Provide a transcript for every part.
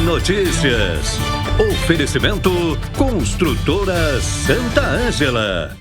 Notícias. Oferecimento Construtora Santa Ângela.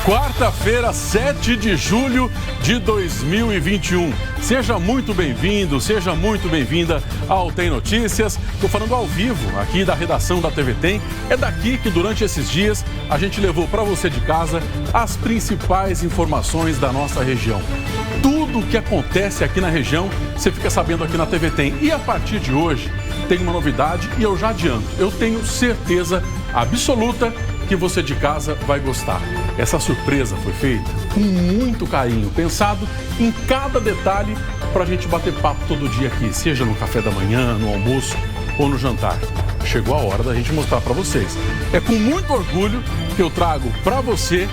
Quarta-feira, 7 de julho de 2021. Seja muito bem-vindo, seja muito bem-vinda ao Tem Notícias. Estou falando ao vivo aqui da redação da TV Tem. É daqui que durante esses dias a gente levou para você de casa as principais informações da nossa região. Tudo o que acontece aqui na região, você fica sabendo aqui na TV Tem. E a partir de hoje tem uma novidade e eu já adianto. Eu tenho certeza absoluta que você de casa vai gostar. Essa surpresa foi feita com muito carinho, pensado em cada detalhe para a gente bater papo todo dia aqui, seja no café da manhã, no almoço ou no jantar. Chegou a hora da gente mostrar para vocês. É com muito orgulho que eu trago para você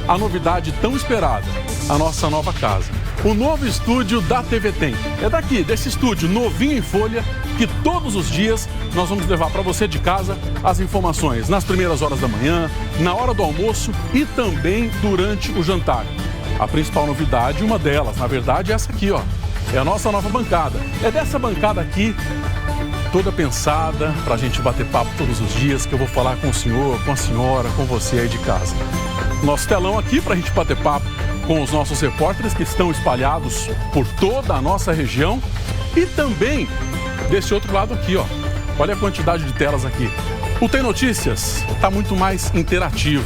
a novidade tão esperada, a nossa nova casa. O novo estúdio da TV Tem. É daqui, desse estúdio novinho em folha, que todos os dias nós vamos levar para você de casa as informações nas primeiras horas da manhã, na hora do almoço e também durante o jantar. A principal novidade, uma delas, na verdade, é essa aqui, ó. É a nossa nova bancada. É dessa bancada aqui, toda pensada, para a gente bater papo todos os dias, que eu vou falar com o senhor, com a senhora, com você aí de casa. Nosso telão aqui para a gente bater papo com os nossos repórteres que estão espalhados por toda a nossa região e também desse outro lado aqui, ó. Olha a quantidade de telas aqui. O Tem Notícias está muito mais interativo.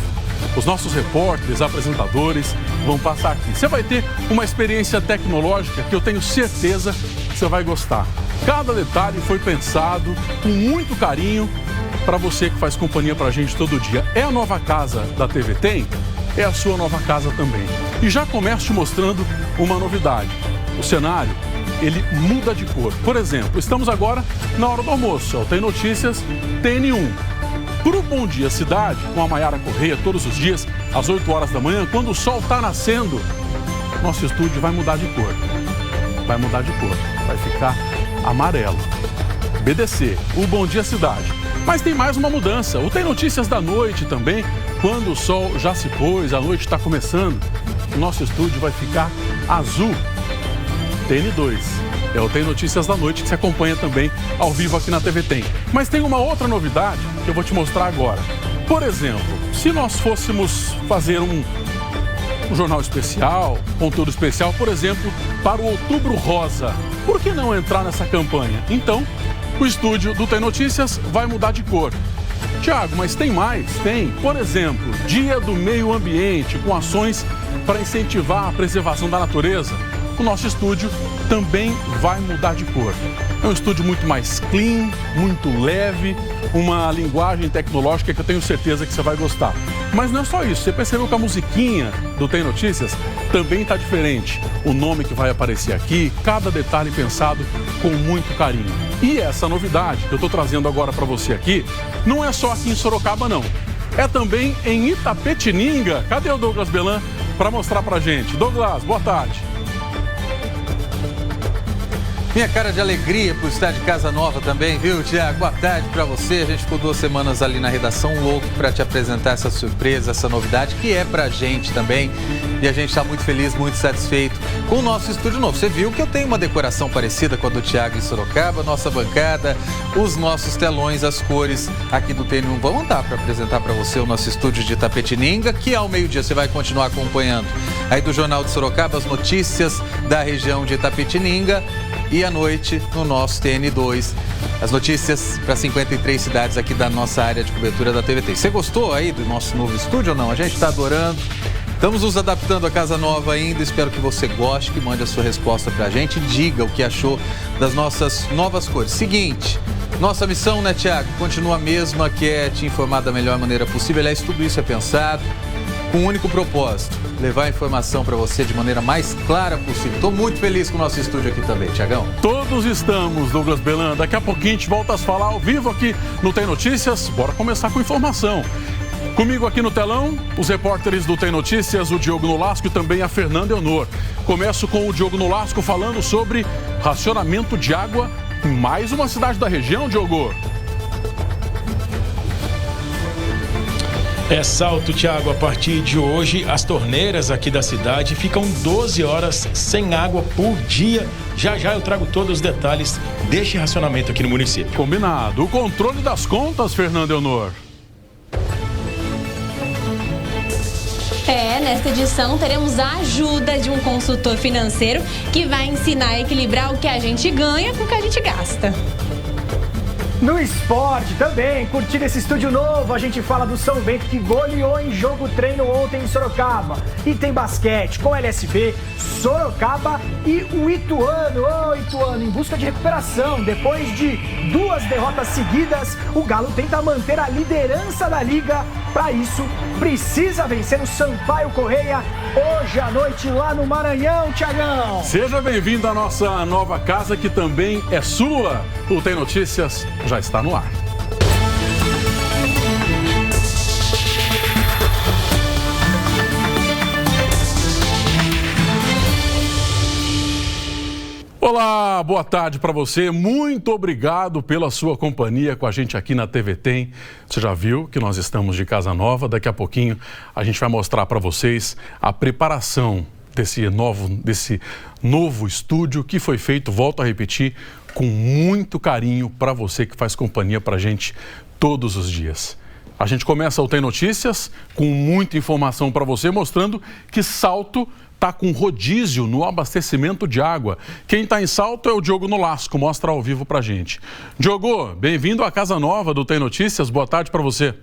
Os nossos repórteres, apresentadores vão passar aqui. Você vai ter uma experiência tecnológica que eu tenho certeza que você vai gostar. Cada detalhe foi pensado com muito carinho para você que faz companhia para a gente todo dia. É a nova casa da TV Tem? É a sua nova casa também. E já começo te mostrando uma novidade. O cenário, ele muda de cor. Por exemplo, estamos agora na hora do almoço. Tem Notícias TN1. Para o Bom Dia Cidade, com a Mayara Correia, todos os dias, às 8 horas da manhã, quando o sol está nascendo, nosso estúdio vai mudar de cor. Vai mudar de cor. Vai ficar amarelo. BDC, o Bom Dia Cidade. Mas tem mais uma mudança. O Tem Notícias da noite também. Quando o sol já se pôs, a noite está começando, o nosso estúdio vai ficar azul. TN2. É o Tem Notícias da noite que se acompanha também ao vivo aqui na TV Tem. Mas tem uma outra novidade que eu vou te mostrar agora. Por exemplo, se nós fôssemos fazer um jornal especial, conteúdo especial, por exemplo, para o Outubro Rosa, por que não entrar nessa campanha? Então, o estúdio do Tem Notícias vai mudar de cor. Tiago, mas tem mais? Tem. Por exemplo, Dia do Meio Ambiente, com ações para incentivar a preservação da natureza. O nosso estúdio também vai mudar de cor. É um estúdio muito mais clean, muito leve, uma linguagem tecnológica que eu tenho certeza que você vai gostar. Mas não é só isso, você percebeu que a musiquinha do Tem Notícias também está diferente. O nome que vai aparecer aqui, cada detalhe pensado com muito carinho. E essa novidade que eu estou trazendo agora para você aqui, não é só aqui em Sorocaba não. É também em Itapetininga. Cadê o Douglas Belan para mostrar para a gente? Douglas, boa tarde. Minha cara de alegria por estar de casa nova também, viu, Tiago? Boa tarde pra você. A gente ficou 2 semanas ali na redação, louco pra te apresentar essa surpresa, essa novidade, que é pra gente também. E a gente tá muito feliz, muito satisfeito com o nosso estúdio novo. Você viu que eu tenho uma decoração parecida com a do Tiago em Sorocaba, nossa bancada, os nossos telões, as cores aqui do TN1. Vamos andar pra apresentar pra você o nosso estúdio de Itapetininga, que ao meio-dia você vai continuar acompanhando aí do Jornal de Sorocaba, as notícias da região de Itapetininga. E à noite, no nosso TN2, as notícias para 53 cidades aqui da nossa área de cobertura da TV Tem. Você gostou aí do nosso novo estúdio ou não? A gente está adorando. Estamos nos adaptando à casa nova ainda. Espero que você goste, que mande a sua resposta para a gente. Diga o que achou das nossas novas cores. Seguinte, Nossa missão, né, Tiago? Continua a mesma, que é te informar da melhor maneira possível. Aliás, tudo isso é pensado com um único propósito: levar a informação para você de maneira mais clara possível. Estou muito feliz com o nosso estúdio aqui também, Tiagão. Todos estamos, Douglas Belan. Daqui a pouquinho a gente volta a falar ao vivo aqui no Tem Notícias. Bora começar com informação. Comigo aqui no telão, os repórteres do Tem Notícias, o Diogo Nolasco e também a Fernanda Eonor. Começo com o Diogo Nolasco falando sobre racionamento de água em mais uma cidade da região, Diogo. É Salto, Tiago. A partir de hoje, as torneiras aqui da cidade ficam 12 horas sem água por dia. Já já eu trago todos os detalhes deste racionamento aqui no município. Combinado. O controle das contas, Fernanda Eonor. Nesta edição teremos a ajuda de um consultor financeiro que vai ensinar a equilibrar o que a gente ganha com o que a gente gasta. No esporte também, curtir esse estúdio novo, a gente fala do São Bento que goleou em jogo treino ontem em Sorocaba. E tem basquete com LSB, Sorocaba e o Ituano. Ituano em busca de recuperação. Depois de 2 derrotas seguidas, o Galo tenta manter a liderança da liga. Para isso, precisa vencer o Sampaio Correia hoje à noite lá no Maranhão, Tiagão. Seja bem-vindo à nossa nova casa, que também é sua. O Tem Notícias já está no ar. Olá, boa tarde para você. Muito obrigado pela sua companhia com a gente aqui na TV Tem. Você já viu que nós estamos de casa nova. Daqui a pouquinho a gente vai mostrar para vocês a preparação desse novo estúdio que foi feito, volto a repetir, com muito carinho para você que faz companhia para a gente todos os dias. A gente começa o Tem Notícias com muita informação para você, mostrando que Salto está com rodízio no abastecimento de água. Quem está em Salto é o Diogo Nolasco, mostra ao vivo para a gente. Diogo, bem-vindo à casa nova do Tem Notícias, boa tarde para você.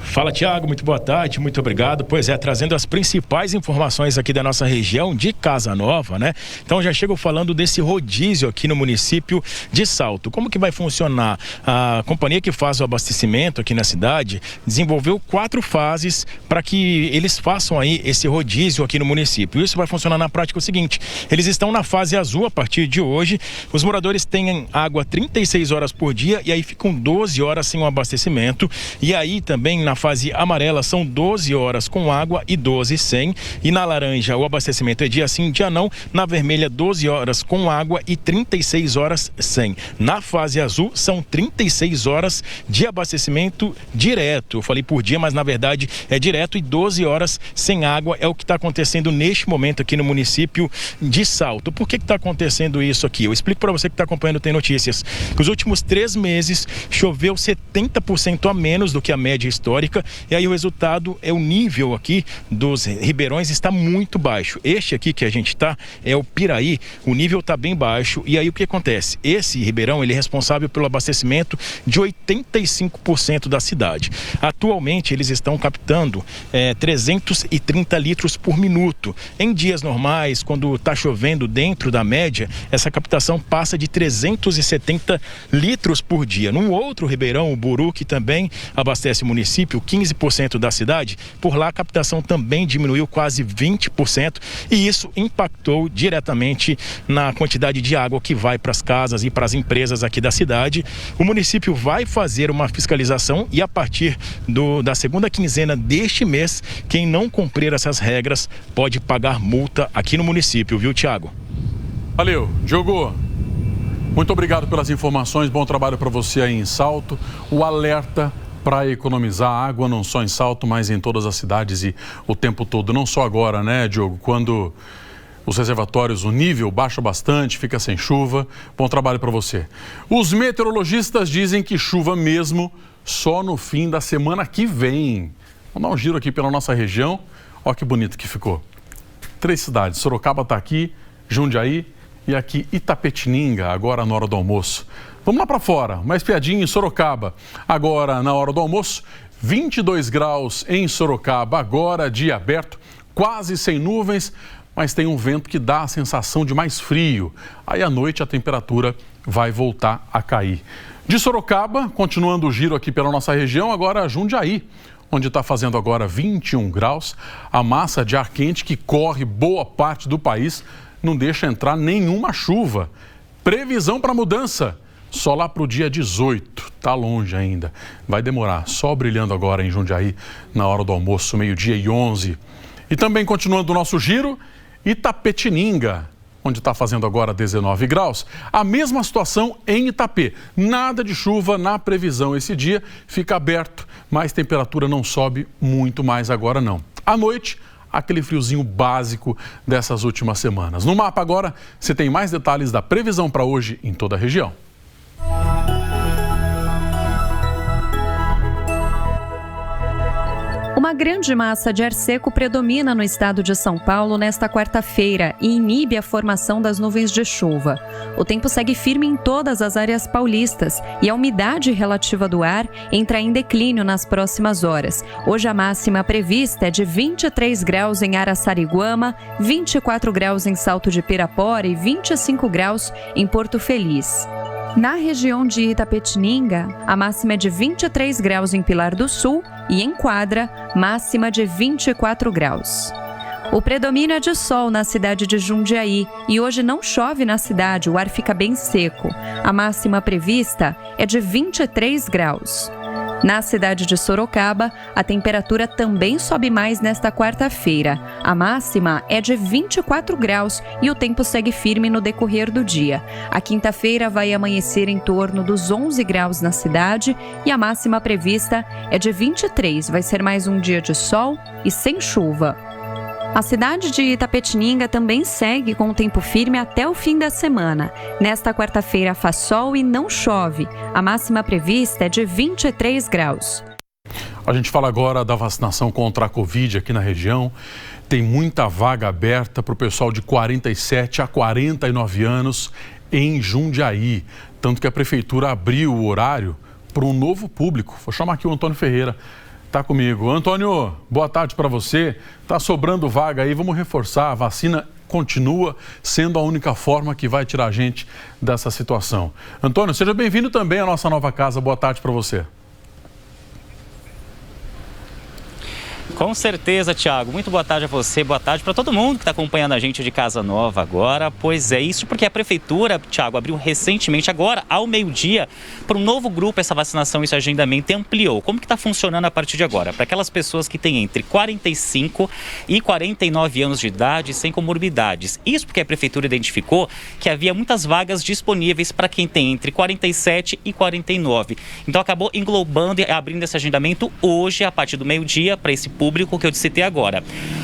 Fala, Tiago, muito boa tarde, muito obrigado. Pois é, trazendo as principais informações aqui da nossa região de Casa Nova, né? Então já chego falando desse rodízio aqui no município de Salto. Como que vai funcionar? A companhia que faz o abastecimento aqui na cidade desenvolveu 4 fases para que eles façam aí esse rodízio aqui no município. Isso vai funcionar na prática o seguinte: eles estão na fase azul a partir de hoje. Os moradores têm água 36 horas por dia e aí ficam 12 horas sem o abastecimento. E aí também na fase amarela são 12 horas com água e 12 sem. E na laranja o abastecimento é dia sim, dia não. Na vermelha 12 horas com água e 36 horas sem. Na fase azul são 36 horas de abastecimento direto. Eu falei por dia, mas na verdade é direto, e 12 horas sem água é o que está acontecendo neste momento aqui no município de Salto. Por que está acontecendo isso aqui? Eu explico para você que está acompanhando o Tem Notícias. Nos últimos 3 meses choveu 70% a menos do que a média histórica. E aí o resultado é o nível aqui dos ribeirões está muito baixo. Este aqui que a gente está é o Piraí, o nível está bem baixo. E aí o que acontece? Esse ribeirão ele é responsável pelo abastecimento de 85% da cidade. Atualmente eles estão captando 330 litros por minuto. Em dias normais, quando está chovendo dentro da média, essa captação passa de 370 litros por dia. Num outro ribeirão, o Buru, que também abastece o município, 15% da cidade, por lá a captação também diminuiu quase 20%, e isso impactou diretamente na quantidade de água que vai para as casas e para as empresas aqui da cidade. O município vai fazer uma fiscalização e a partir da segunda quinzena deste mês, quem não cumprir essas regras pode pagar multa aqui no município, viu, Tiago? Valeu, Diogo. Muito obrigado pelas informações, bom trabalho para você aí em Salto. O alerta para economizar água, não só em Salto, mas em todas as cidades e o tempo todo. Não só agora, né, Diogo? Quando os reservatórios, o nível baixa bastante, fica sem chuva. Bom trabalho para você. Os meteorologistas dizem que chuva mesmo só no fim da semana que vem. Vamos dar um giro aqui pela nossa região. Olha que bonito que ficou. 3 cidades. Sorocaba está aqui, Jundiaí e aqui Itapetininga, agora na hora do almoço. Vamos lá para fora, uma espiadinha em Sorocaba. Agora, na hora do almoço, 22 graus em Sorocaba, agora dia aberto, quase sem nuvens, mas tem um vento que dá a sensação de mais frio. Aí à noite a temperatura vai voltar a cair. De Sorocaba, continuando o giro aqui pela nossa região, agora Jundiaí, onde está fazendo agora 21 graus. A massa de ar quente que corre boa parte do país não deixa entrar nenhuma chuva. Previsão para mudança só lá para o dia 18, tá longe ainda. Vai demorar, só brilhando agora em Jundiaí na hora do almoço, 12h11. E também continuando o nosso giro, Itapetininga, onde está fazendo agora 19 graus. A mesma situação em Itapê. Nada de chuva na previsão esse dia, fica aberto, mas temperatura não sobe muito mais agora não. À noite, aquele friozinho básico dessas últimas semanas. No mapa agora, você tem mais detalhes da previsão para hoje em toda a região. Uma grande massa de ar seco predomina no estado de São Paulo nesta quarta-feira e inibe a formação das nuvens de chuva. O tempo segue firme em todas as áreas paulistas e a umidade relativa do ar entra em declínio nas próximas horas. Hoje a máxima prevista é de 23 graus em Araçariguama, 24 graus em Salto de Pirapora e 25 graus em Porto Feliz. Na região de Itapetininga, a máxima é de 23 graus em Pilar do Sul e em Quadra, máxima de 24 graus. O predomínio é de sol na cidade de Jundiaí e hoje não chove na cidade, o ar fica bem seco. A máxima prevista é de 23 graus. Na cidade de Sorocaba, a temperatura também sobe mais nesta quarta-feira. A máxima é de 24 graus e o tempo segue firme no decorrer do dia. A quinta-feira vai amanhecer em torno dos 11 graus na cidade e a máxima prevista é de 23. Vai ser mais um dia de sol e sem chuva. A cidade de Itapetininga também segue com o tempo firme até o fim da semana. Nesta quarta-feira faz sol e não chove. A máxima prevista é de 23 graus. A gente fala agora da vacinação contra a Covid aqui na região. Tem muita vaga aberta para o pessoal de 47 a 49 anos em Jundiaí. Tanto que a prefeitura abriu o horário para um novo público. Vou chamar aqui o Antônio Ferreira. Tá comigo. Antônio, boa tarde para você. Tá sobrando vaga aí, vamos reforçar. A vacina continua sendo a única forma que vai tirar a gente dessa situação. Antônio, seja bem-vindo também à nossa nova casa. Boa tarde para você. Com certeza, Thiago. Muito boa tarde a você, boa tarde para todo mundo que está acompanhando a gente de Casa Nova agora. Pois é, isso porque a Prefeitura, Thiago, abriu recentemente, agora, ao meio-dia, para um novo grupo essa vacinação, esse agendamento e ampliou. Como que está funcionando a partir de agora? Para aquelas pessoas que têm entre 45 e 49 anos de idade sem comorbidades. Isso porque a Prefeitura identificou que havia muitas vagas disponíveis para quem tem entre 47 e 49. Então acabou englobando e abrindo esse agendamento hoje, a partir do meio-dia, para esse público que eu te citei agora.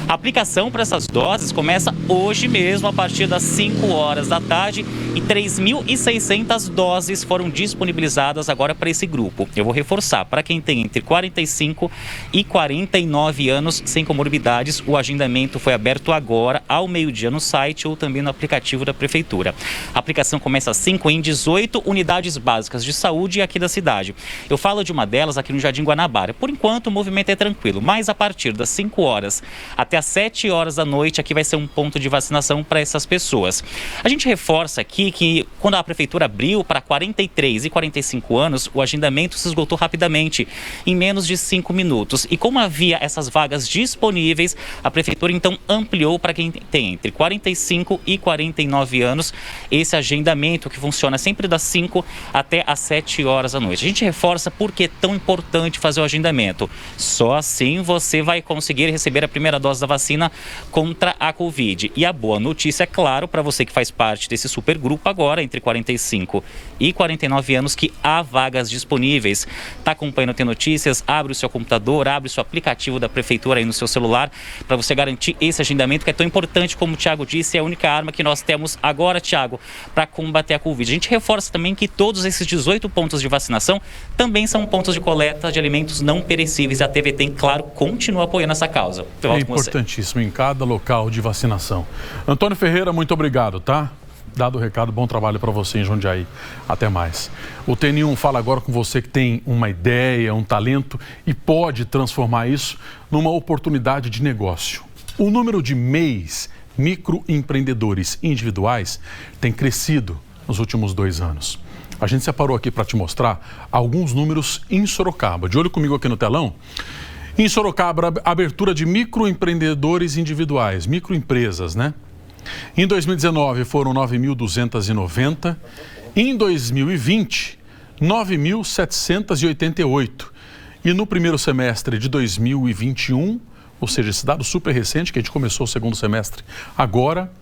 A aplicação para essas doses começa hoje mesmo, a partir das 5 horas da tarde, e 3.600 doses foram disponibilizadas agora para esse grupo. Eu vou reforçar, para quem tem entre 45 e 49 anos sem comorbidades, o agendamento foi aberto agora, ao meio-dia, no site ou também no aplicativo da Prefeitura. A aplicação começa às 5 em 18 unidades básicas de saúde aqui da cidade. Eu falo de uma delas aqui no Jardim Guanabara. Por enquanto, o movimento é tranquilo, mas a partir das 5 horas até as 7 horas da noite, aqui vai ser um ponto de vacinação para essas pessoas. A gente reforça aqui que quando a Prefeitura abriu para 43 e 45 anos, o agendamento se esgotou rapidamente, em menos de 5 minutos. E como havia essas vagas disponíveis, a Prefeitura então ampliou para quem tem entre 45 e 49 anos esse agendamento, que funciona sempre das 5 até as 7 horas da noite. A gente reforça porque é tão importante fazer o agendamento. Só assim você vai conseguir receber a primeira dose da vacina contra a Covid. E a boa notícia, é claro, para você que faz parte desse supergrupo agora, entre 45 e 49 anos, que há vagas disponíveis. Está acompanhando o Tem Notícias? Abre o seu computador, abre o seu aplicativo da Prefeitura aí no seu celular, para você garantir esse agendamento, que é tão importante, como o Thiago disse, é a única arma que nós temos agora, Thiago, para combater a Covid. A gente reforça também que todos esses 18 pontos de vacinação também são pontos de coleta de alimentos não perecíveis. A TVT, claro, continua apoiando essa causa. É importantíssimo em cada local de vacinação. Antônio Ferreira, muito obrigado, tá? Dado o recado, bom trabalho para você em Jundiaí. Até mais. O T1 fala agora com você que tem uma ideia, um talento e pode transformar isso numa oportunidade de negócio. O número de MEIs, microempreendedores individuais, tem crescido nos últimos 2 anos. A gente separou aqui para te mostrar alguns números em Sorocaba. De olho comigo aqui no telão. Em Sorocaba, abertura de microempreendedores individuais, microempresas, né? Em 2019 foram 9.290. Em 2020, 9.788. E no primeiro semestre de 2021, ou seja, esse dado super recente, que a gente começou o segundo semestre agora,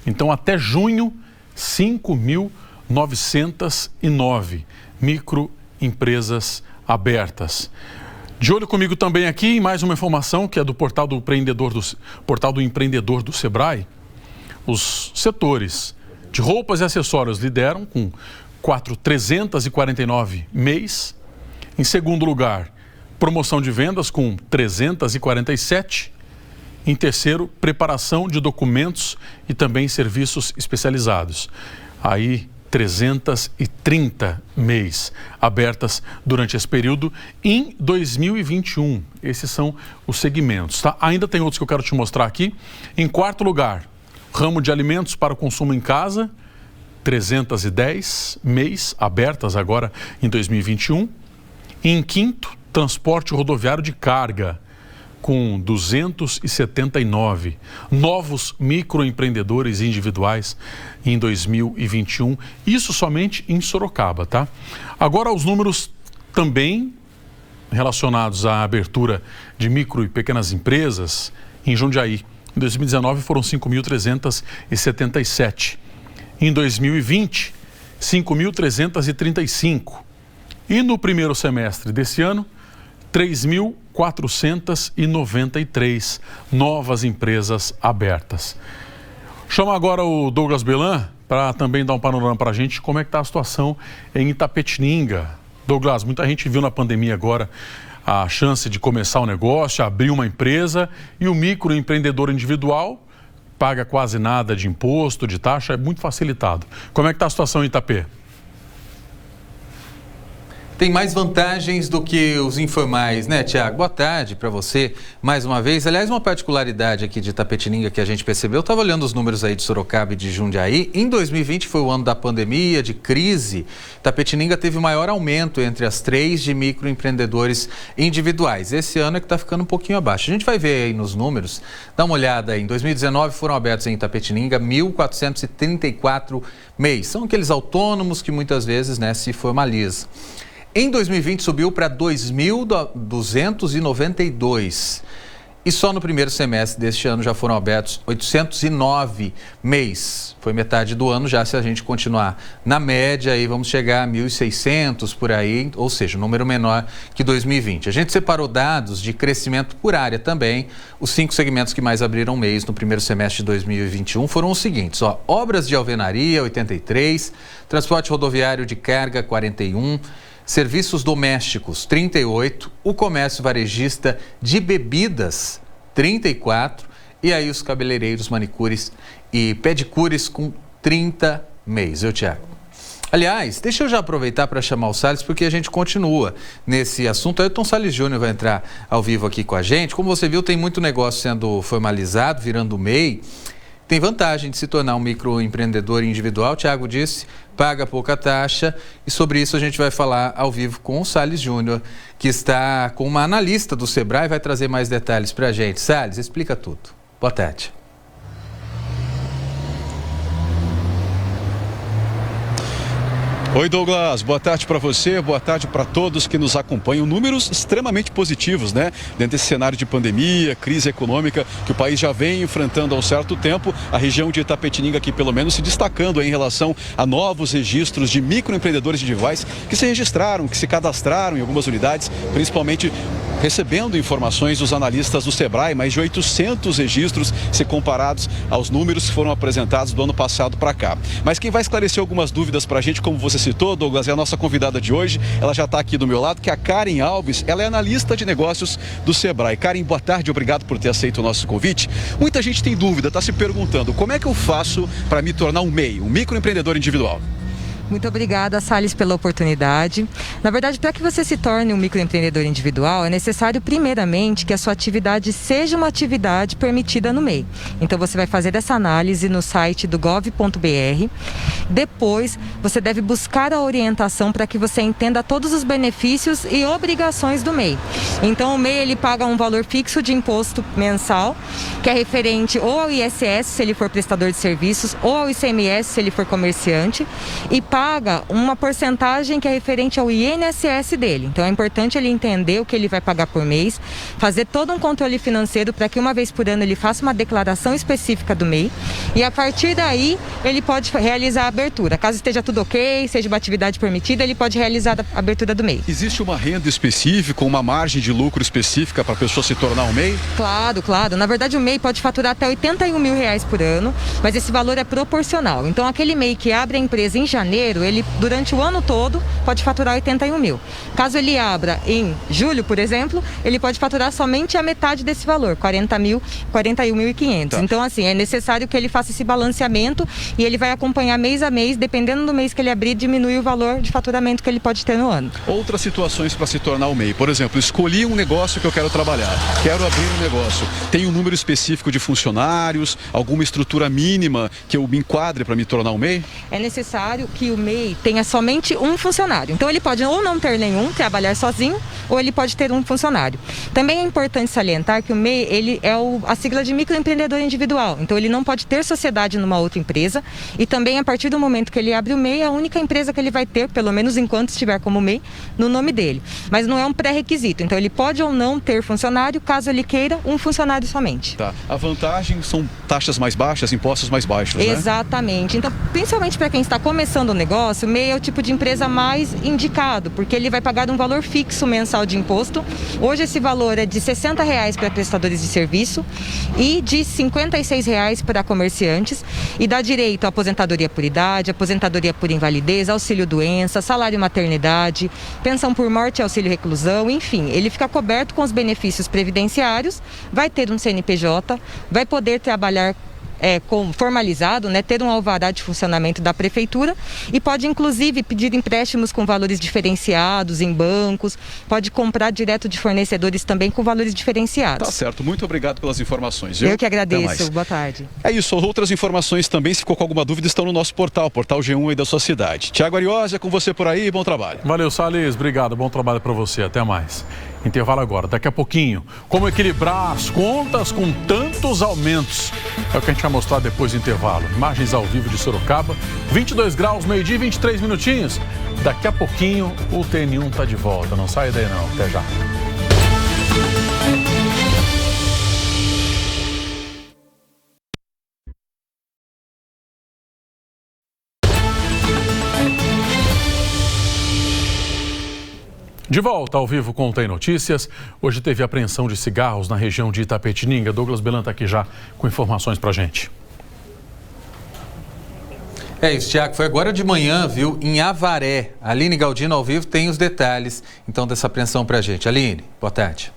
então até junho, 5.909 microempresas abertas. De olho comigo também aqui em mais uma informação que é do portal do empreendedor do Sebrae. Os setores de roupas e acessórios lideram com 349 MEIs. Em segundo lugar, promoção de vendas com 347. Em terceiro, preparação de documentos e também serviços especializados. Aí, 330 MEIs abertas durante esse período em 2021. Esses são os segmentos, tá? Ainda tem outros que eu quero te mostrar aqui. Em quarto lugar, ramo de alimentos para o consumo em casa, 310 MEIs abertas agora em 2021. E em quinto, transporte rodoviário de carga, com 279 novos microempreendedores individuais em 2021. Isso somente em Sorocaba, tá? Agora os números também relacionados à abertura de micro e pequenas empresas em Jundiaí. Em 2019 foram 5.377. Em 2020, 5.335. E no primeiro semestre desse ano, 3.493 novas empresas abertas. Chama agora o Douglas Belan para também dar um panorama para a gente como é que está a situação em Itapetininga. Douglas, muita gente viu na pandemia agora a chance de começar um negócio, abrir uma empresa, e o microempreendedor individual paga quase nada de imposto, de taxa, é muito facilitado. Como é que está a situação em Itapê? Tem mais vantagens do que os informais, né, Tiago? Boa tarde para você mais uma vez. Aliás, uma particularidade aqui de Itapetininga que a gente percebeu, eu estava olhando os números aí de Sorocaba e de Jundiaí. Em 2020 foi o ano da pandemia, de crise. Itapetininga teve o maior aumento entre as 3 de microempreendedores individuais. Esse ano é que está ficando um pouquinho abaixo. A gente vai ver aí nos números, dá uma olhada aí. Em 2019 foram abertos em Itapetininga 1.434 MEIs. São aqueles autônomos que muitas vezes, né, se formalizam. Em 2020 subiu para 2.292 e só no primeiro semestre deste ano já foram abertos 809 MEIs. Foi metade do ano já, se a gente continuar na média, aí vamos chegar a 1.600 por aí, ou seja, um número menor que 2020. A gente separou dados de crescimento por área também. Os 5 segmentos que mais abriram MEIs no primeiro semestre de 2021 foram os seguintes, ó: obras de alvenaria, 83, transporte rodoviário de carga, 41, serviços domésticos, 38, o comércio varejista de bebidas, 34, e aí os cabeleireiros, manicures e pedicures com 30 MEIs. Tiago? Aliás, deixa eu já aproveitar para chamar o Salles, porque a gente continua nesse assunto. Ailton Salles Júnior vai entrar ao vivo aqui com a gente. Como você viu, tem muito negócio sendo formalizado, virando MEI. Tem vantagem de se tornar um microempreendedor individual, o Tiago disse, paga pouca taxa, e sobre isso a gente vai falar ao vivo com o Salles Júnior, que está com uma analista do Sebrae e vai trazer mais detalhes para a gente. Salles, explica tudo. Boa tarde. Oi, Douglas, boa tarde para você, boa tarde para todos que nos acompanham. Números extremamente positivos, né? Dentro desse cenário de pandemia, crise econômica que o país já vem enfrentando há um certo tempo, a região de Itapetininga aqui pelo menos se destacando em relação a novos registros de microempreendedores individuais que se registraram, que se cadastraram em algumas unidades, principalmente recebendo informações dos analistas do Sebrae, mais de 800 registros se comparados aos números que foram apresentados do ano passado para cá. Mas quem vai esclarecer algumas dúvidas para a gente, como você citou, Douglas, é a nossa convidada de hoje. Ela já está aqui do meu lado, que é a Karen Alves. Ela é analista de negócios do Sebrae. Karen, boa tarde, obrigado por ter aceito o nosso convite. Muita gente tem dúvida, está se perguntando como é que eu faço para me tornar um MEI, um microempreendedor individual? Muito obrigada, Salles, pela oportunidade. Na verdade, para que você se torne um microempreendedor individual, é necessário, primeiramente, que a sua atividade seja uma atividade permitida no MEI. Então, você vai fazer essa análise no site do gov.br. Depois, você deve buscar a orientação para que você entenda todos os benefícios e obrigações do MEI. Então, o MEI ele paga um valor fixo de imposto mensal, que é referente ou ao ISS, se ele for prestador de serviços, ou ao ICMS, se ele for comerciante, e paga uma porcentagem que é referente ao INSS dele. Então é importante ele entender o que ele vai pagar por mês, fazer todo um controle financeiro para que uma vez por ano ele faça uma declaração específica do MEI e a partir daí ele pode realizar a abertura. Caso esteja tudo ok, seja uma atividade permitida, ele pode realizar a abertura do MEI. Existe uma renda específica, uma margem de lucro específica para a pessoa se tornar um MEI? Claro, claro. Na verdade o MEI pode faturar até R$81 mil por ano, mas esse valor é proporcional. Então aquele MEI que abre a empresa em janeiro, ele durante o ano todo pode faturar 81 mil. Caso ele abra em julho, por exemplo, ele pode faturar somente a metade desse valor, 41.500. Tá. Então, assim, é necessário que ele faça esse balanceamento e ele vai acompanhar mês a mês, dependendo do mês que ele abrir, diminui o valor de faturamento que ele pode ter no ano. Outras situações para se tornar um MEI, por exemplo, escolhi um negócio que eu quero trabalhar, quero abrir um negócio, tem um número específico de funcionários, alguma estrutura mínima que eu me enquadre para me tornar um MEI? É necessário que o MEI tenha somente um funcionário. Então ele pode ou não ter nenhum, trabalhar sozinho, ou ele pode ter um funcionário. Também é importante salientar que o MEI ele é a sigla de microempreendedor individual. Então ele não pode ter sociedade numa outra empresa e também a partir do momento que ele abre o MEI, é a única empresa que ele vai ter, pelo menos enquanto estiver como MEI, no nome dele. Mas não é um pré-requisito. Então ele pode ou não ter funcionário, caso ele queira um funcionário somente. Tá. A vantagem são taxas mais baixas, impostos mais baixos, né? Exatamente. Então, principalmente para quem está começando o negócio, o MEI é o tipo de empresa mais indicado, porque ele vai pagar um valor fixo mensal de imposto. Hoje esse valor é de R$60 para prestadores de serviço e de R$56 para comerciantes e dá direito à aposentadoria por idade, aposentadoria por invalidez, auxílio-doença, salário maternidade, pensão por morte e auxílio reclusão, enfim, ele fica coberto com os benefícios previdenciários, vai ter um CNPJ, vai poder trabalhar formalizado, né, ter um alvará de funcionamento da prefeitura e pode inclusive pedir empréstimos com valores diferenciados em bancos, pode comprar direto de fornecedores também com valores diferenciados. Tá certo, muito obrigado pelas informações. Viu? Eu que agradeço, boa tarde. É isso, outras informações também, se ficou com alguma dúvida, estão no nosso portal G1 aí da sua cidade. Tiago Ariosa, é com você por aí, bom trabalho. Valeu, Salles, obrigado, bom trabalho para você, até mais. Intervalo agora, daqui a pouquinho, como equilibrar as contas com tantos aumentos. É o que a gente vai mostrar depois do intervalo. Imagens ao vivo de Sorocaba, 22 graus, meio-dia e 23 minutinhos. Daqui a pouquinho o TN1 tá de volta, não sai daí não, até já. De volta ao vivo com o Tem Notícias. Hoje teve apreensão de cigarros na região de Itapetininga. Douglas Belan está aqui já com informações pra gente. É isso, Tiago. Foi agora de manhã, viu? Em Avaré. Aline Galdino ao vivo tem os detalhes, então, dessa apreensão pra gente. Aline, boa tarde.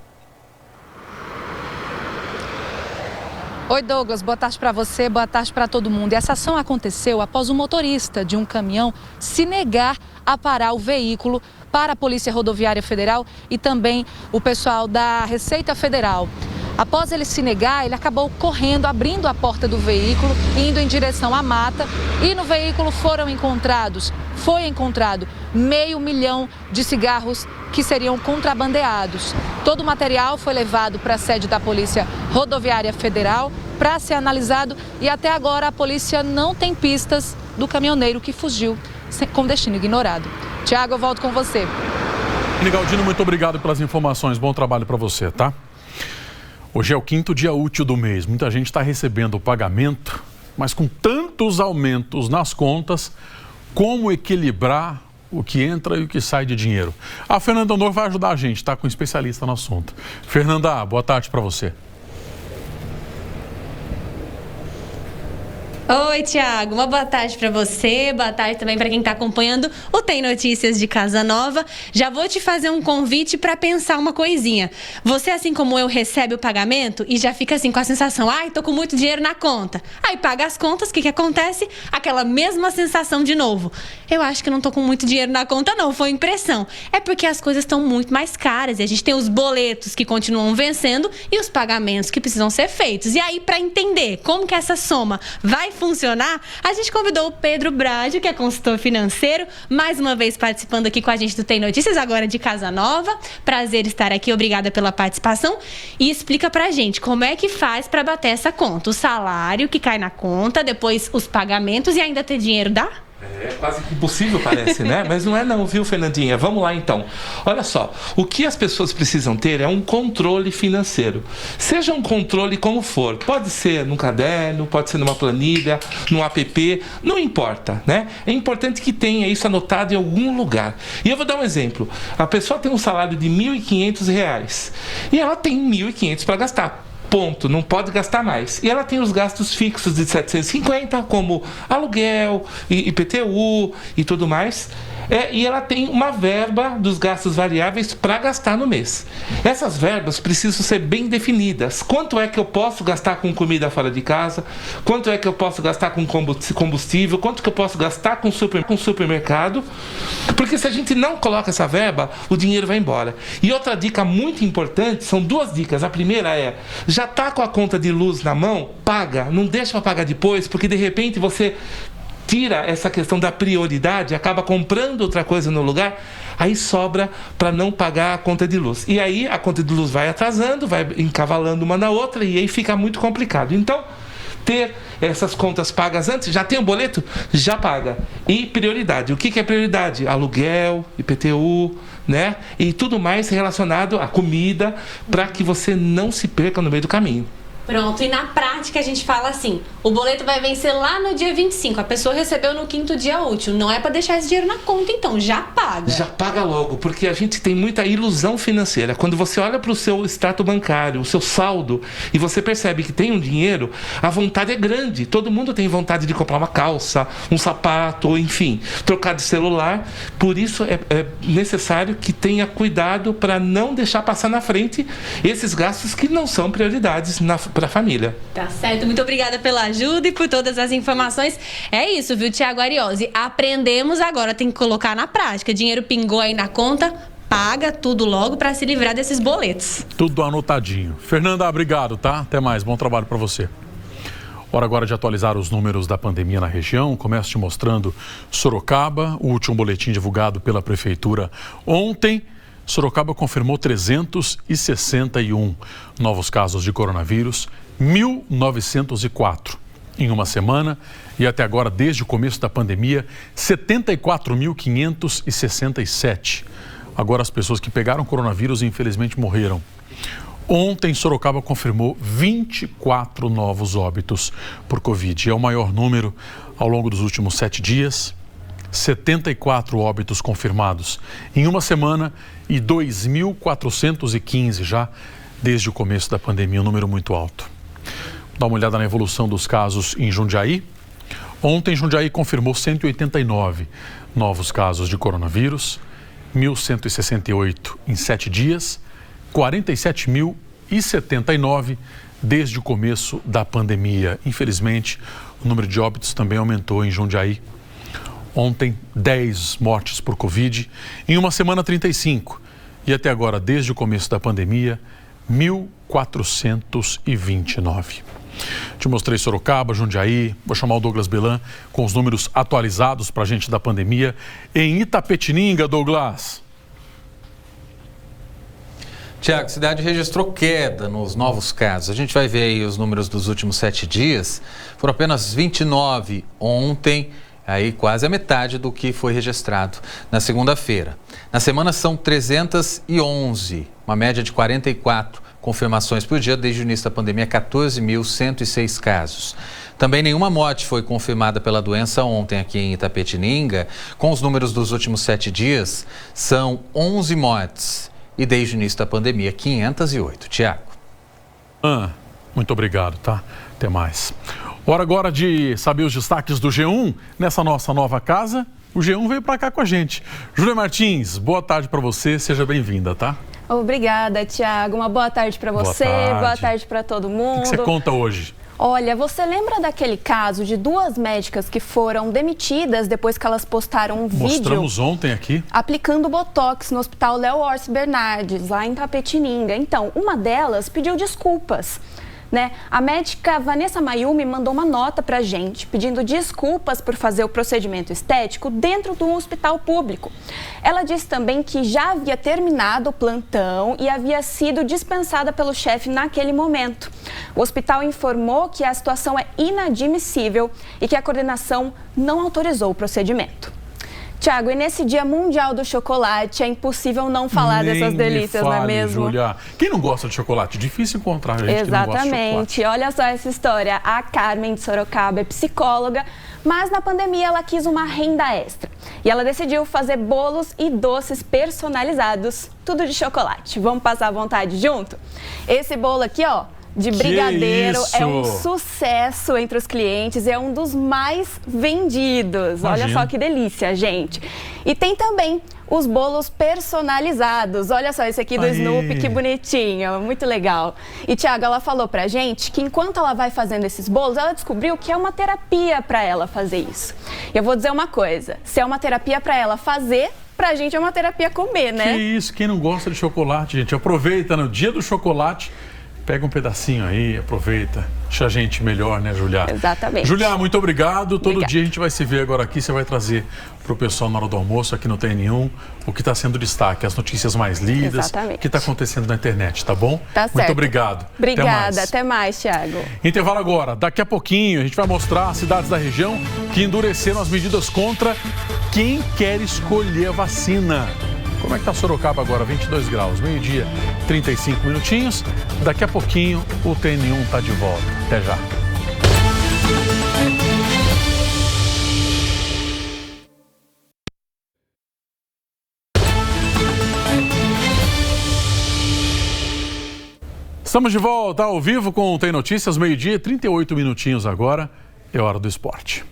Oi, Douglas, boa tarde para você, boa tarde para todo mundo. E essa ação aconteceu após o motorista de um caminhão se negar a parar o veículo para a Polícia Rodoviária Federal e também o pessoal da Receita Federal. Após ele se negar, ele acabou correndo, abrindo a porta do veículo, indo em direção à mata e no veículo foi encontrado 500 mil de cigarros que seriam contrabandeados. Todo o material foi levado para a sede da Polícia Rodoviária Federal para ser analisado e até agora a polícia não tem pistas do caminhoneiro que fugiu com destino ignorado. Tiago, eu volto com você. Galdino, muito obrigado pelas informações. Bom trabalho para você, tá? Hoje é o 5º dia útil do mês. Muita gente está recebendo o pagamento, mas com tantos aumentos nas contas, como equilibrar o que entra e o que sai de dinheiro? A Fernanda Honor vai ajudar a gente, tá? Com um especialista no assunto. Fernanda, boa tarde para você. Oi, Tiago. Uma boa tarde para você, boa tarde também para quem está acompanhando o Tem Notícias de Casa Nova. Já vou te fazer um convite para pensar uma coisinha. Você, assim como eu, recebe o pagamento e já fica assim com a sensação, tô com muito dinheiro na conta. Aí paga as contas, o que acontece? Aquela mesma sensação de novo. Eu acho que não tô com muito dinheiro na conta não, foi impressão. É porque as coisas estão muito mais caras e a gente tem os boletos que continuam vencendo e os pagamentos que precisam ser feitos. E aí, para entender como que essa soma vai funcionar, a gente convidou o Pedro Bradio, que é consultor financeiro, mais uma vez participando aqui com a gente do Tem Notícias, agora de Casa Nova. Prazer estar aqui, obrigada pela participação. E explica pra gente como é que faz para bater essa conta. O salário que cai na conta, depois os pagamentos e ainda ter dinheiro, dá? É quase que impossível, parece, né? Mas não é não, viu, Fernandinha? Vamos lá, então. Olha só, o que as pessoas precisam ter é um controle financeiro. Seja um controle como for. Pode ser num caderno, pode ser numa planilha, num app, não importa, né? É importante que tenha isso anotado em algum lugar. E eu vou dar um exemplo. A pessoa tem um salário de R$ 1.500 e ela tem R$ 1.500 para gastar. Ponto, não pode gastar mais. E ela tem os gastos fixos de 750, como aluguel, IPTU e tudo mais. E ela tem uma verba dos gastos variáveis para gastar no mês. Essas verbas precisam ser bem definidas. Quanto é que eu posso gastar com comida fora de casa? Quanto é que eu posso gastar com combustível? Quanto que eu posso gastar com supermercado? Porque se a gente não coloca essa verba, o dinheiro vai embora. E outra dica muito importante, são duas dicas. A primeira é, já está com a conta de luz na mão? Paga. Não deixa para pagar depois, porque de repente você tira essa questão da prioridade, acaba comprando outra coisa no lugar, aí sobra para não pagar a conta de luz. E aí a conta de luz vai atrasando, vai encavalando uma na outra e aí fica muito complicado. Então, ter essas contas pagas antes, já tem um boleto? Já paga. E prioridade. O que é prioridade? Aluguel, IPTU, né? E tudo mais relacionado à comida, para que você não se perca no meio do caminho. Pronto, e na prática a gente fala assim, o boleto vai vencer lá no dia 25, a pessoa recebeu no 5º dia útil, não é para deixar esse dinheiro na conta então, já paga. Já paga logo, porque a gente tem muita ilusão financeira. Quando você olha para o seu extrato bancário, o seu saldo, e você percebe que tem um dinheiro, a vontade é grande. Todo mundo tem vontade de comprar uma calça, um sapato, ou enfim, trocar de celular. Por isso é necessário que tenha cuidado para não deixar passar na frente esses gastos que não são prioridades para a família. Tá certo, muito obrigada pela ajuda e por todas as informações. É isso, viu, Tiago Ariose? Aprendemos agora, tem que colocar na prática. Dinheiro pingou aí na conta, paga tudo logo para se livrar desses boletos. Tudo anotadinho. Fernanda, obrigado, tá? Até mais, bom trabalho para você. Hora agora de atualizar os números da pandemia na região. Começo te mostrando Sorocaba, o último boletim divulgado pela Prefeitura ontem. Sorocaba confirmou 361 novos casos de coronavírus, 1.904 em uma semana e até agora, desde o começo da pandemia, 74.567. Agora as pessoas que pegaram coronavírus infelizmente morreram. Ontem, Sorocaba confirmou 24 novos óbitos por Covid. É o maior número ao longo dos últimos 7 dias. 74 óbitos confirmados em uma semana e 2.415 já desde o começo da pandemia, um número muito alto. Dá uma olhada na evolução dos casos em Jundiaí. Ontem, Jundiaí confirmou 189 novos casos de coronavírus, 1.168 em 7 dias, 47.079 desde o começo da pandemia. Infelizmente, o número de óbitos também aumentou em Jundiaí. Ontem, 10 mortes por Covid, em uma semana 35. E até agora, desde o começo da pandemia, 1.429. Te mostrei Sorocaba, Jundiaí, vou chamar o Douglas Belan com os números atualizados para a gente da pandemia. Em Itapetininga, Douglas. Tiago, a cidade registrou queda nos novos casos. A gente vai ver aí os números dos últimos 7 dias. Foram apenas 29 ontem. Aí quase a metade do que foi registrado na segunda-feira. Na semana são 311, uma média de 44 confirmações por dia desde o início da pandemia, 14.106 casos. Também nenhuma morte foi confirmada pela doença ontem aqui em Itapetininga. Com os números dos últimos 7 dias, são 11 mortes. E desde o início da pandemia, 508. Tiago. Muito obrigado, tá? Até mais. Hora agora de saber os destaques do G1 nessa nossa nova casa. O G1 veio para cá com a gente. Júlia Martins, boa tarde para você, seja bem-vinda, tá? Obrigada, Tiago. Uma boa tarde para você, boa tarde para todo mundo. O que você conta hoje? Olha, você lembra daquele caso de 2 médicas que foram demitidas depois que elas postaram um vídeo... Mostramos ontem aqui. ...aplicando Botox no Hospital Léo Orsi Bernardes, lá em Tapetininga. Então, uma delas pediu desculpas. A médica Vanessa Mayumi mandou uma nota pra gente, pedindo desculpas por fazer o procedimento estético dentro de um hospital público. Ela disse também que já havia terminado o plantão e havia sido dispensada pelo chefe naquele momento. O hospital informou que a situação é inadmissível e que a coordenação não autorizou o procedimento. Tiago, e nesse Dia Mundial do Chocolate, é impossível não falar dessas delícias, não é mesmo? Júlia. Quem não gosta de chocolate? Difícil encontrar gente que não gosta de chocolate. Exatamente. Olha só essa história. A Carmen de Sorocaba é psicóloga, mas na pandemia ela quis uma renda extra. E ela decidiu fazer bolos e doces personalizados, tudo de chocolate. Vamos passar à vontade junto? Esse bolo aqui, ó, de brigadeiro é um sucesso entre os clientes e é um dos mais vendidos. Imagina. Olha só que delícia, gente. E tem também os bolos personalizados. Olha só esse aqui do Snoopy, que bonitinho, muito legal. E, Tiago, ela falou pra gente que enquanto ela vai fazendo esses bolos, ela descobriu que é uma terapia pra ela fazer isso. E eu vou dizer uma coisa, se é uma terapia pra ela fazer, pra gente é uma terapia comer, né? Que isso, quem não gosta de chocolate, gente, aproveita no dia do chocolate. Pega um pedacinho aí, aproveita. Deixa a gente melhor, né, Julia? Exatamente. Julia, muito obrigado. Todo dia a gente vai se ver agora aqui. Você vai trazer para o pessoal na hora do almoço, aqui no Tem Nenhum, o que está sendo destaque, as notícias mais lidas, o que está acontecendo na internet, tá bom? Tá certo. Muito obrigado. Obrigada. Até mais, Tiago. Intervalo agora. Daqui a pouquinho a gente vai mostrar as cidades da região que endureceram as medidas contra quem quer escolher a vacina. Como é que tá Sorocaba agora? 22 graus, meio-dia, 35 minutinhos. Daqui a pouquinho o TN1 tá de volta. Até já. Estamos de volta ao vivo com o Tem Notícias, meio-dia, 38 minutinhos agora. É hora do esporte.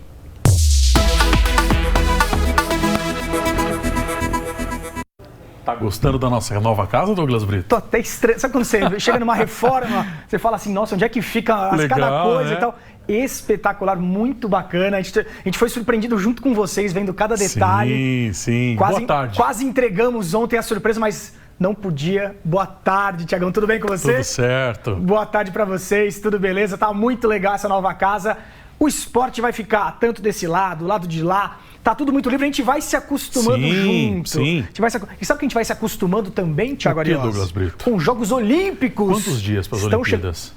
Tá gostando da nossa nova casa, Douglas Brito? Tô até estranho. Sabe quando você chega numa reforma, você fala assim, nossa, onde é que fica cada coisa, né? E tal? Espetacular, muito bacana. A gente foi surpreendido junto com vocês, vendo cada detalhe. Sim. Boa tarde. Quase entregamos ontem a surpresa, mas não podia. Boa tarde, Tiagão. Tudo bem com você? Tudo certo. Boa tarde pra vocês, tudo beleza? Tá muito legal essa nova casa. O esporte vai ficar tanto desse lado, do lado de lá. Tá tudo muito livre, a gente vai se acostumando junto. Sim. E sabe que a gente vai se acostumando também, Tiago Arias? Douglas Brito? Com os Jogos Olímpicos. Quantos dias para as Olimpíadas?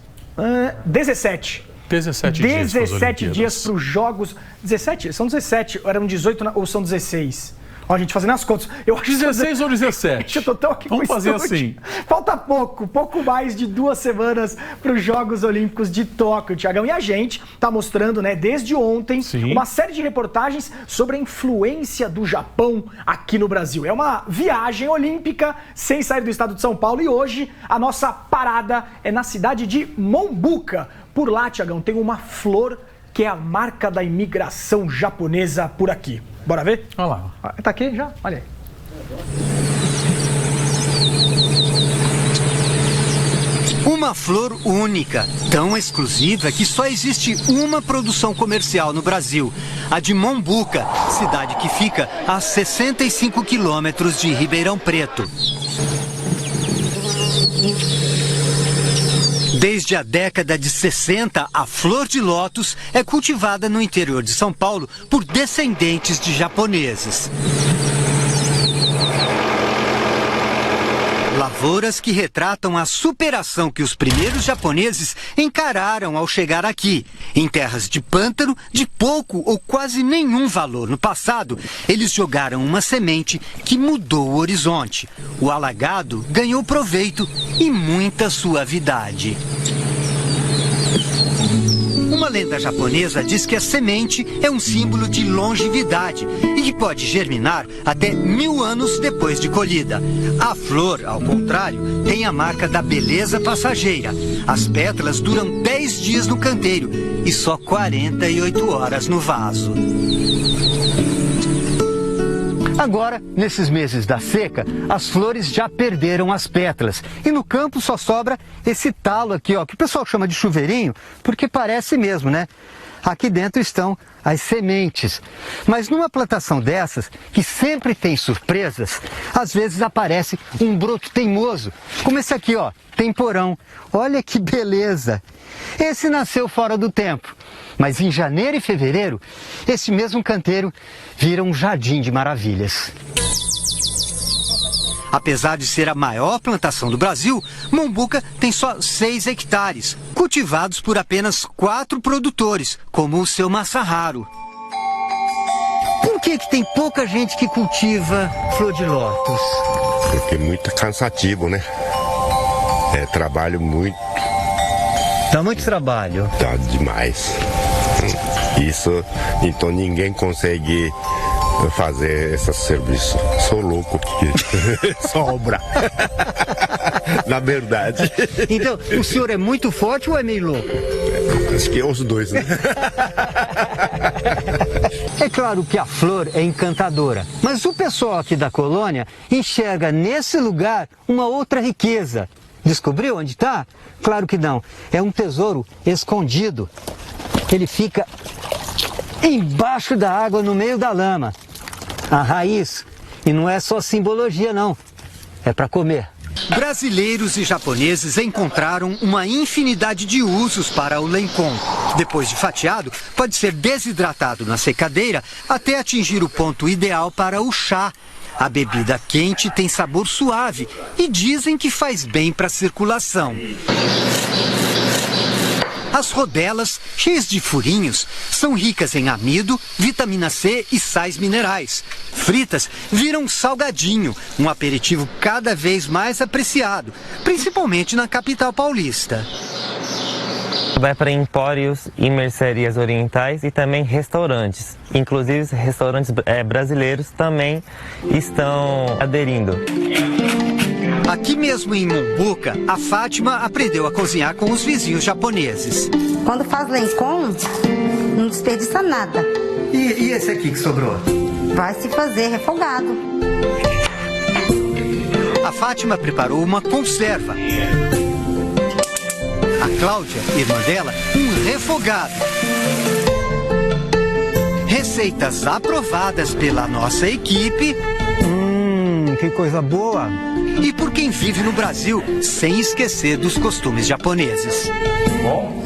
17. 17 dias para os Jogos. 17? São 17. Eram 18 ou são 16? Ó, a gente fazendo as contas. Eu acho 16 ou 17? Eu tô tão aqui. Vamos fazer assim. Falta pouco mais de 2 semanas para os Jogos Olímpicos de Tóquio, Tiagão. E a gente tá mostrando, né, desde ontem, uma série de reportagens sobre a influência do Japão aqui no Brasil. É uma viagem olímpica sem sair do estado de São Paulo. E hoje a nossa parada é na cidade de Mombuca. Por lá, Tiagão, tem uma flor que é a marca da imigração japonesa por aqui. Bora ver? Olha lá. Tá aqui já? Olha aí. Uma flor única, tão exclusiva que só existe uma produção comercial no Brasil, a de Mombuca, cidade que fica a 65 quilômetros de Ribeirão Preto. Desde a década de 60, a flor de lótus é cultivada no interior de São Paulo por descendentes de japoneses. Lavouras que retratam a superação que os primeiros japoneses encararam ao chegar aqui. Em terras de pântano, de pouco ou quase nenhum valor no passado, eles jogaram uma semente que mudou o horizonte. O alagado ganhou proveito e muita suavidade. Uma lenda japonesa diz que a semente é um símbolo de longevidade e que pode germinar até 1000 anos depois de colhida. A flor, ao contrário, tem a marca da beleza passageira. As pétalas duram 10 dias no canteiro e só 48 horas no vaso. Agora, nesses meses da seca, as flores já perderam as pétalas. E no campo só sobra esse talo aqui, ó, que o pessoal chama de chuveirinho, porque parece mesmo, né? Aqui dentro estão as sementes. Mas numa plantação dessas, que sempre tem surpresas, às vezes aparece um broto teimoso, como esse aqui, ó, temporão. Olha que beleza! Esse nasceu fora do tempo, mas em janeiro e fevereiro, esse mesmo canteiro vira um jardim de maravilhas. Apesar de ser a maior plantação do Brasil, Mombuca tem só 6 hectares, cultivados por apenas 4 produtores, como o seu Massaharo. Por que tem pouca gente que cultiva flor de lótus? Porque é muito cansativo, né? É trabalho muito. Dá muito trabalho? Dá demais. Isso, então ninguém consegue fazer esse serviço. Sou louco que sobra. Na verdade. Então, o senhor é muito forte ou é meio louco? Acho que é os dois, né? É claro que a flor é encantadora, mas o pessoal aqui da colônia enxerga nesse lugar uma outra riqueza. Descobriu onde está? Claro que não. É um tesouro escondido. Ele fica embaixo da água, no meio da lama. A raiz. E não é só simbologia, não. É para comer. Brasileiros e japoneses encontraram uma infinidade de usos para o lencon. Depois de fatiado, pode ser desidratado na secadeira até atingir o ponto ideal para o chá. A bebida quente tem sabor suave e dizem que faz bem para a circulação. As rodelas, cheias de furinhos, são ricas em amido, vitamina C e sais minerais. Fritas viram salgadinho, um aperitivo cada vez mais apreciado, principalmente na capital paulista. Vai para empórios e mercearias orientais e também restaurantes. Inclusive, restaurantes brasileiros também estão aderindo. Aqui mesmo em Mombuca, a Fátima aprendeu a cozinhar com os vizinhos japoneses. Quando faz lencon, não desperdiça nada. E esse aqui que sobrou? Vai se fazer refogado. A Fátima preparou uma conserva. A Cláudia, irmã dela, um refogado. Receitas aprovadas pela nossa equipe. Que coisa boa! E por quem vive no Brasil, sem esquecer dos costumes japoneses. Bom.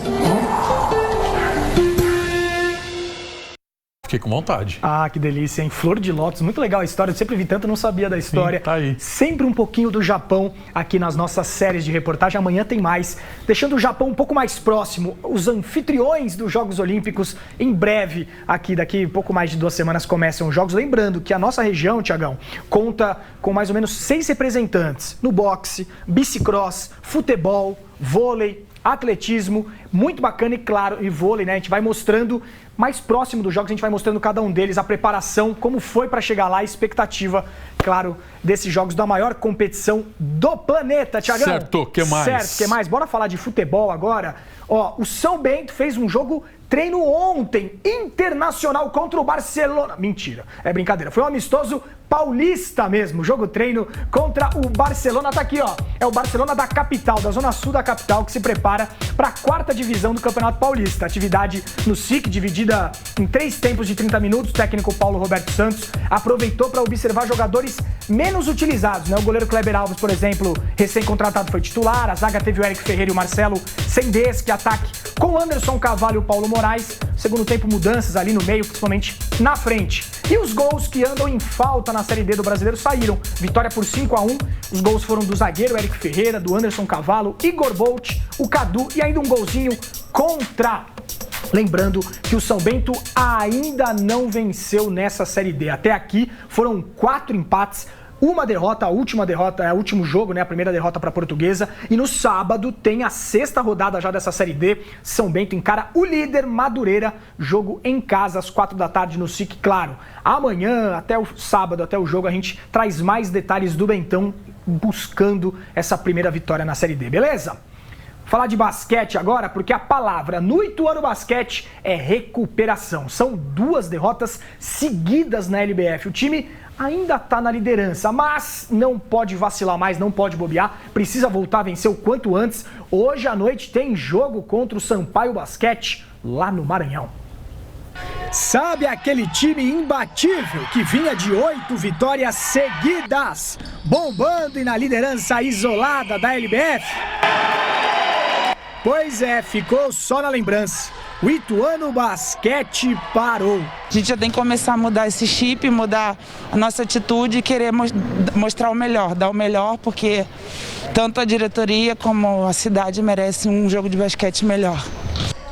Fiquei com vontade. Ah, que delícia, hein? Flor de lótus, muito legal a história. Eu sempre vi tanto, não sabia da história. Sim, tá aí. Sempre um pouquinho do Japão aqui nas nossas séries de reportagem. Amanhã tem mais. Deixando o Japão um pouco mais próximo, os anfitriões dos Jogos Olímpicos, em breve, aqui daqui pouco mais de 2 semanas começam os Jogos. Lembrando que a nossa região, Tiagão, conta com mais ou menos 6 representantes no boxe, bicicross, futebol, vôlei, atletismo, muito bacana e claro, e vôlei, né? A gente vai mostrando mais próximo dos jogos, a gente vai mostrando cada um deles, a preparação, como foi para chegar lá, a expectativa, claro, desses jogos da maior competição do planeta, Tiagão. Certo, que mais? Certo, que mais? Bora falar de futebol agora. Ó, o São Bento fez um jogo treino ontem, internacional contra o Barcelona. Mentira, é brincadeira. Foi um amistoso paulista mesmo, jogo treino contra o Barcelona. Tá aqui, ó, é o Barcelona da capital, da zona sul da capital, que se prepara para a 4ª divisão do Campeonato Paulista. Atividade no SIC, dividida em 3 tempos de 30 minutos. O técnico Paulo Roberto Santos aproveitou para observar jogadores menos utilizados, né? O goleiro Kleber Alves, por exemplo, recém-contratado, foi titular. A zaga teve o Eric Ferreira e o Marcelo Sendesque. Ataque com o Anderson Cavalho e o Paulo Moraes. Segundo tempo, mudanças ali no meio, principalmente na frente. E os gols que andam em falta na Série D do Brasileiro saíram. Vitória por 5-1. Os gols foram do zagueiro Eric Ferreira, do Anderson Cavallo, Igor Bolt, o Cadu e ainda um golzinho contra. Lembrando que o São Bento ainda não venceu nessa Série D. Até aqui foram 4 empates. Uma derrota, a última derrota, é o último jogo, né? A primeira derrota para a Portuguesa. E no sábado tem a 6ª rodada já dessa Série D. São Bento encara o líder Madureira. Jogo em casa às 4 da tarde no SIC. Claro, amanhã, até o sábado, até o jogo, a gente traz mais detalhes do Bentão buscando essa primeira vitória na Série D, beleza? Falar de basquete agora, porque a palavra no Ituano Basquete é recuperação. São 2 derrotas seguidas na LBF. O time ainda está na liderança, mas não pode vacilar mais, não pode bobear. Precisa voltar a vencer o quanto antes. Hoje à noite tem jogo contra o Sampaio Basquete, lá no Maranhão. Sabe aquele time imbatível que vinha de 8 vitórias seguidas, bombando e na liderança isolada da LBF? Pois é, ficou só na lembrança. O Ituano Basquete parou. A gente já tem que começar a mudar esse chip, mudar a nossa atitude e querer mostrar o melhor, dar o melhor, porque tanto a diretoria como a cidade merecem um jogo de basquete melhor.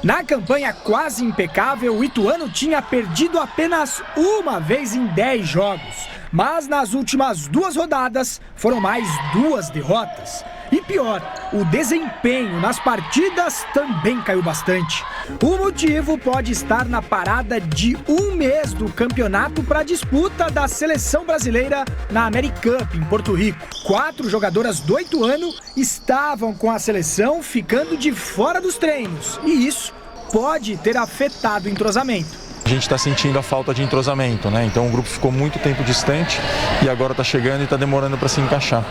Na campanha quase impecável, o Ituano tinha perdido apenas uma vez em 10 jogos. Mas nas últimas 2 rodadas foram mais 2 derrotas. E pior, o desempenho nas partidas também caiu bastante. O motivo pode estar na parada de 1 mês do campeonato para a disputa da seleção brasileira na AmeriCup, em Porto Rico. 4 jogadoras do Ituano estavam com a seleção ficando de fora dos treinos. E isso pode ter afetado o entrosamento. A gente está sentindo a falta de entrosamento, né? Então o grupo ficou muito tempo distante e agora está chegando e está demorando para se encaixar.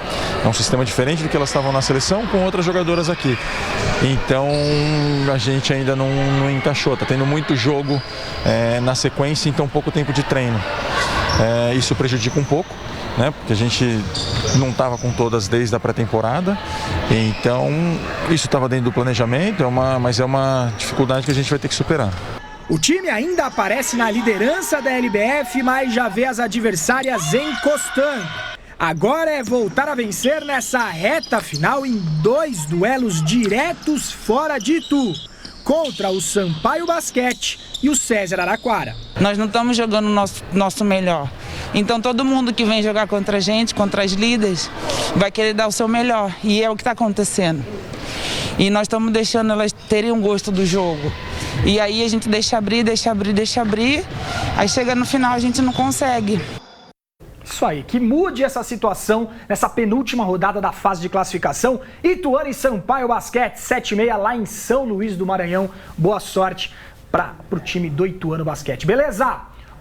É um sistema diferente do que elas estavam na seleção com outras jogadoras aqui. Então a gente ainda não encaixou, está tendo muito jogo na sequência, então pouco tempo de treino. Isso prejudica um pouco, né? Porque a gente não estava com todas desde a pré-temporada, então isso estava dentro do planejamento, mas é uma dificuldade que a gente vai ter que superar. O time ainda aparece na liderança da LBF, mas já vê as adversárias encostando. Agora é voltar a vencer nessa reta final em 2 duelos diretos fora de Itu, contra o Sampaio Basquete e o César Araquara. Nós não estamos jogando o nosso melhor. Então todo mundo que vem jogar contra a gente, contra as líderes, vai querer dar o seu melhor. E é o que está acontecendo. E nós estamos deixando elas terem um gosto do jogo. E aí a gente deixa abrir. Aí chega no final a gente não consegue. Isso aí, que mude essa situação nessa penúltima rodada da fase de classificação. Ituano e Sampaio Basquete, 7h30 lá em São Luís do Maranhão. Boa sorte pro time do Ituano Basquete, beleza?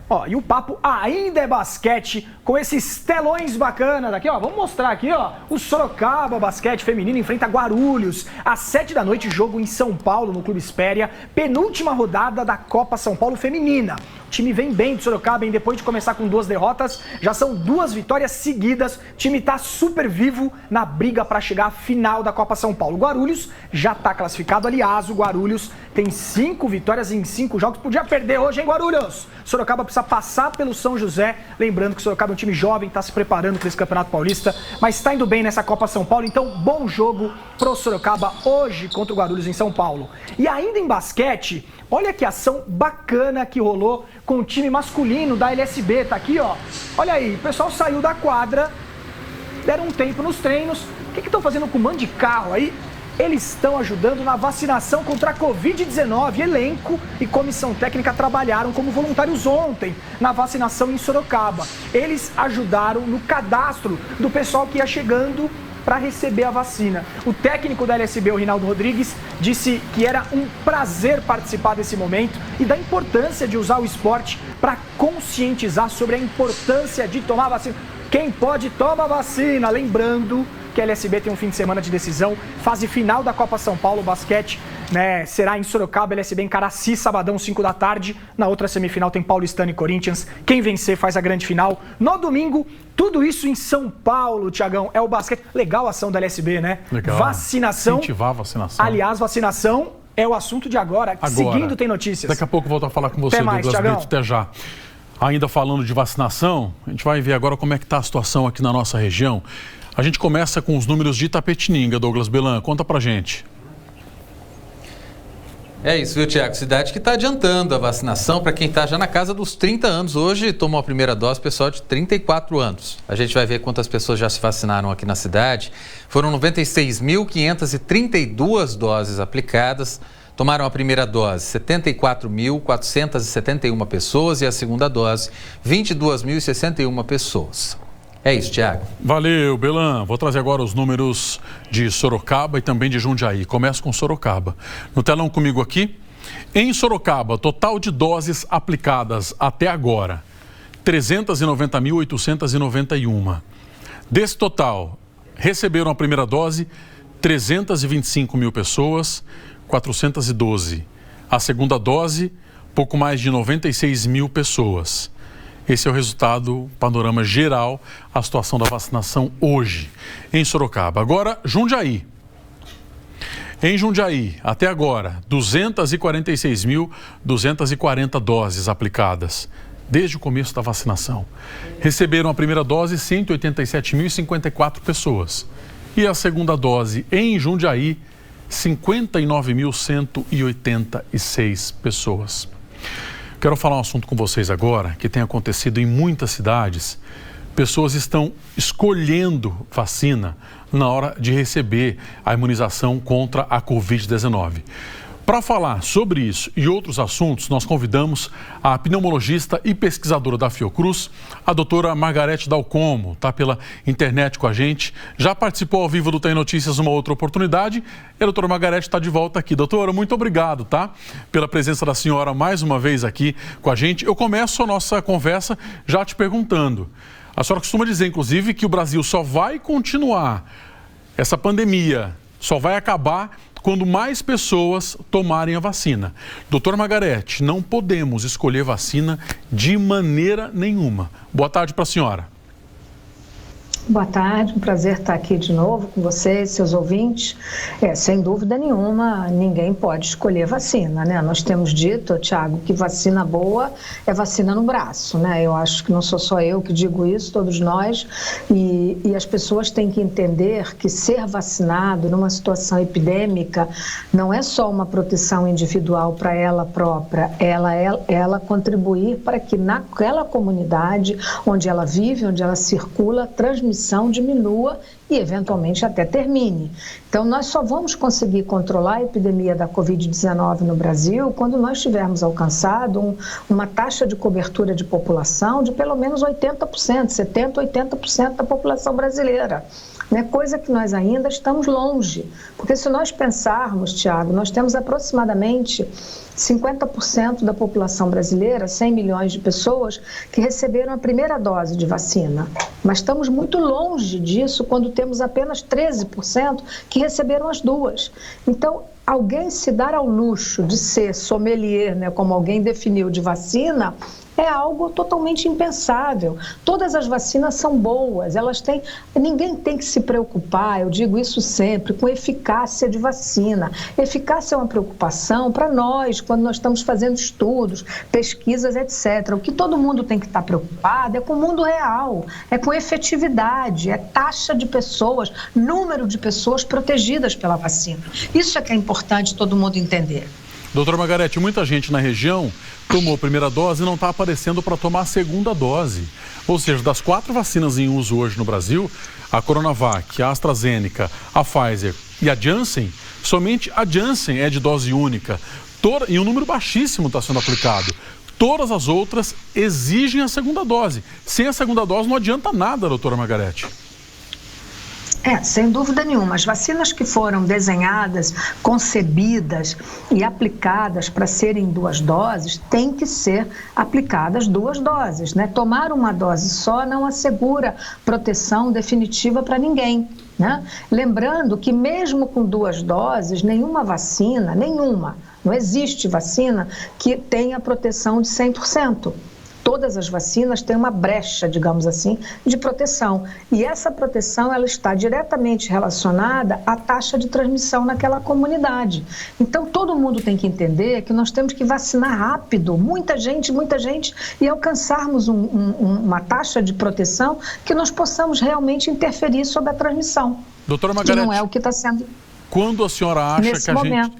Ó, e o papo ainda é basquete com esses telões bacanas aqui, ó. Vamos mostrar aqui, ó. O Sorocaba Basquete Feminino enfrenta Guarulhos. Às 7 da noite, jogo em São Paulo, no Clube Espéria. Penúltima rodada da Copa São Paulo Feminina. O time vem bem do Sorocaba, hein? Depois de começar com 2 derrotas, já são 2 vitórias seguidas. O time tá super vivo na briga para chegar à final da Copa São Paulo. O Guarulhos já tá classificado. Aliás, o Guarulhos tem 5 vitórias em 5 jogos. Podia perder hoje, hein, Guarulhos? Sorocaba precisa passar pelo São José. Lembrando que o Sorocaba é um time jovem, está se preparando para esse Campeonato Paulista, mas está indo bem nessa Copa São Paulo. Então, bom jogo pro Sorocaba hoje contra o Guarulhos em São Paulo. E ainda em basquete, olha que ação bacana que rolou com o time masculino da LSB. Tá aqui, ó. Olha aí, o pessoal saiu da quadra, deram um tempo nos treinos. O que estão fazendo com o mando de carro aí? Eles estão ajudando na vacinação contra a Covid-19. Elenco e comissão técnica trabalharam como voluntários ontem na vacinação em Sorocaba. Eles ajudaram no cadastro do pessoal que ia chegando para receber a vacina. O técnico da LSB, o Rinaldo Rodrigues, disse que era um prazer participar desse momento e da importância de usar o esporte para conscientizar sobre a importância de tomar vacina. Quem pode, toma vacina. Lembrando que a LSB tem um fim de semana de decisão, fase final da Copa São Paulo, basquete, né, será em Sorocaba, LSB em Caraci, sabadão, 5 da tarde. Na outra semifinal tem Paulistano e Corinthians. Quem vencer faz a grande final. No domingo, tudo isso em São Paulo, Tiagão. É o basquete. Legal a ação da LSB, né? Legal. Vacinação. Incentivar a vacinação. Aliás, vacinação é o assunto de agora. Seguindo, tem notícias. Daqui a pouco eu volto a falar com você, mais, Douglas Brito. Até já. Ainda falando de vacinação, a gente vai ver agora como é que está a situação aqui na nossa região. A gente começa com os números de Itapetininga, Douglas Belan. Conta pra gente. É isso, viu, Tiago? Cidade que está adiantando a vacinação para quem está já na casa dos 30 anos. Hoje tomou a primeira dose, pessoal de 34 anos. A gente vai ver quantas pessoas já se vacinaram aqui na cidade. Foram 96.532 doses aplicadas. Tomaram a primeira dose 74.471 pessoas e a segunda dose 22.061 pessoas. É isso, Tiago. Valeu, Belan. Vou trazer agora os números de Sorocaba e também de Jundiaí. Começo com Sorocaba. No telão comigo aqui. Em Sorocaba, total de doses aplicadas até agora, 390.891. Desse total, receberam a primeira dose 325 mil pessoas, 412. A segunda dose, pouco mais de 96 mil pessoas. Esse é o resultado, panorama geral, a situação da vacinação hoje em Sorocaba. Agora, Jundiaí. Em Jundiaí, até agora, 246.240 doses aplicadas, desde o começo da vacinação. Receberam a primeira dose 187.054 pessoas. E a segunda dose em Jundiaí, 59.186 pessoas. Quero falar um assunto com vocês agora, que tem acontecido em muitas cidades. Pessoas estão escolhendo vacina na hora de receber a imunização contra a Covid-19. Para falar sobre isso e outros assuntos, nós convidamos a pneumologista e pesquisadora da Fiocruz, a doutora Margarete Dalcomo, está pela internet com a gente, já participou ao vivo do Tem Notícias uma outra oportunidade, e a doutora Margarete está de volta aqui. Doutora, muito obrigado, tá? Pela presença da senhora mais uma vez aqui com a gente. Eu começo a nossa conversa já te perguntando. A senhora costuma dizer, inclusive, que o Brasil só vai continuar, essa pandemia só vai acabar quando mais pessoas tomarem a vacina. Doutora Margarete, não podemos escolher vacina de maneira nenhuma. Boa tarde para a senhora. Boa tarde, um prazer estar aqui de novo com vocês, seus ouvintes. Sem dúvida nenhuma, ninguém pode escolher vacina, né? Nós temos dito, Tiago, que vacina boa é vacina no braço, né? Eu acho que não sou só eu que digo isso, todos nós. E as pessoas têm que entender que ser vacinado numa situação epidêmica não é só uma proteção individual para ela própria, ela contribuir para que naquela comunidade onde ela vive, onde ela circula, a transmissão diminua e eventualmente até termine. Então nós só vamos conseguir controlar a epidemia da Covid-19 no Brasil quando nós tivermos alcançado uma taxa de cobertura de população de pelo menos 80%, 70%, 80% da população brasileira. Coisa que nós ainda estamos longe, porque se nós pensarmos, Tiago, nós temos aproximadamente 50% da população brasileira, 100 milhões de pessoas, que receberam a primeira dose de vacina. Mas estamos muito longe disso quando temos apenas 13% que receberam as duas. Então, alguém se dar ao luxo de ser sommelier, como alguém definiu, de vacina, é algo totalmente impensável. Todas as vacinas são boas, ninguém tem que se preocupar, eu digo isso sempre, com eficácia de vacina. Eficácia é uma preocupação para nós, quando nós estamos fazendo estudos, pesquisas, etc. O que todo mundo tem que estar preocupado é com o mundo real, é com efetividade, é taxa de pessoas, número de pessoas protegidas pela vacina. Isso é que é importante todo mundo entender. Doutora Margarete, muita gente na região tomou a primeira dose e não está aparecendo para tomar a segunda dose. Ou seja, das 4 vacinas em uso hoje no Brasil, a Coronavac, a AstraZeneca, a Pfizer e a Janssen, somente a Janssen é de dose única. E um número baixíssimo está sendo aplicado. Todas as outras exigem a segunda dose. Sem a segunda dose não adianta nada, doutora Margarete. Sem dúvida nenhuma. As vacinas que foram desenhadas, concebidas e aplicadas para serem 2 doses, têm que ser aplicadas 2 doses, né? Tomar uma dose só não assegura proteção definitiva para ninguém, né? Lembrando que mesmo com 2 doses, nenhuma vacina, não existe vacina que tenha proteção de 100%. Todas as vacinas têm uma brecha, digamos assim, de proteção. E essa proteção ela está diretamente relacionada à taxa de transmissão naquela comunidade. Então, todo mundo tem que entender que nós temos que vacinar rápido, muita gente, e alcançarmos uma taxa de proteção que nós possamos realmente interferir sobre a transmissão. Doutora Margarete, que não é o que está sendo... Quando a senhora acha nesse momento.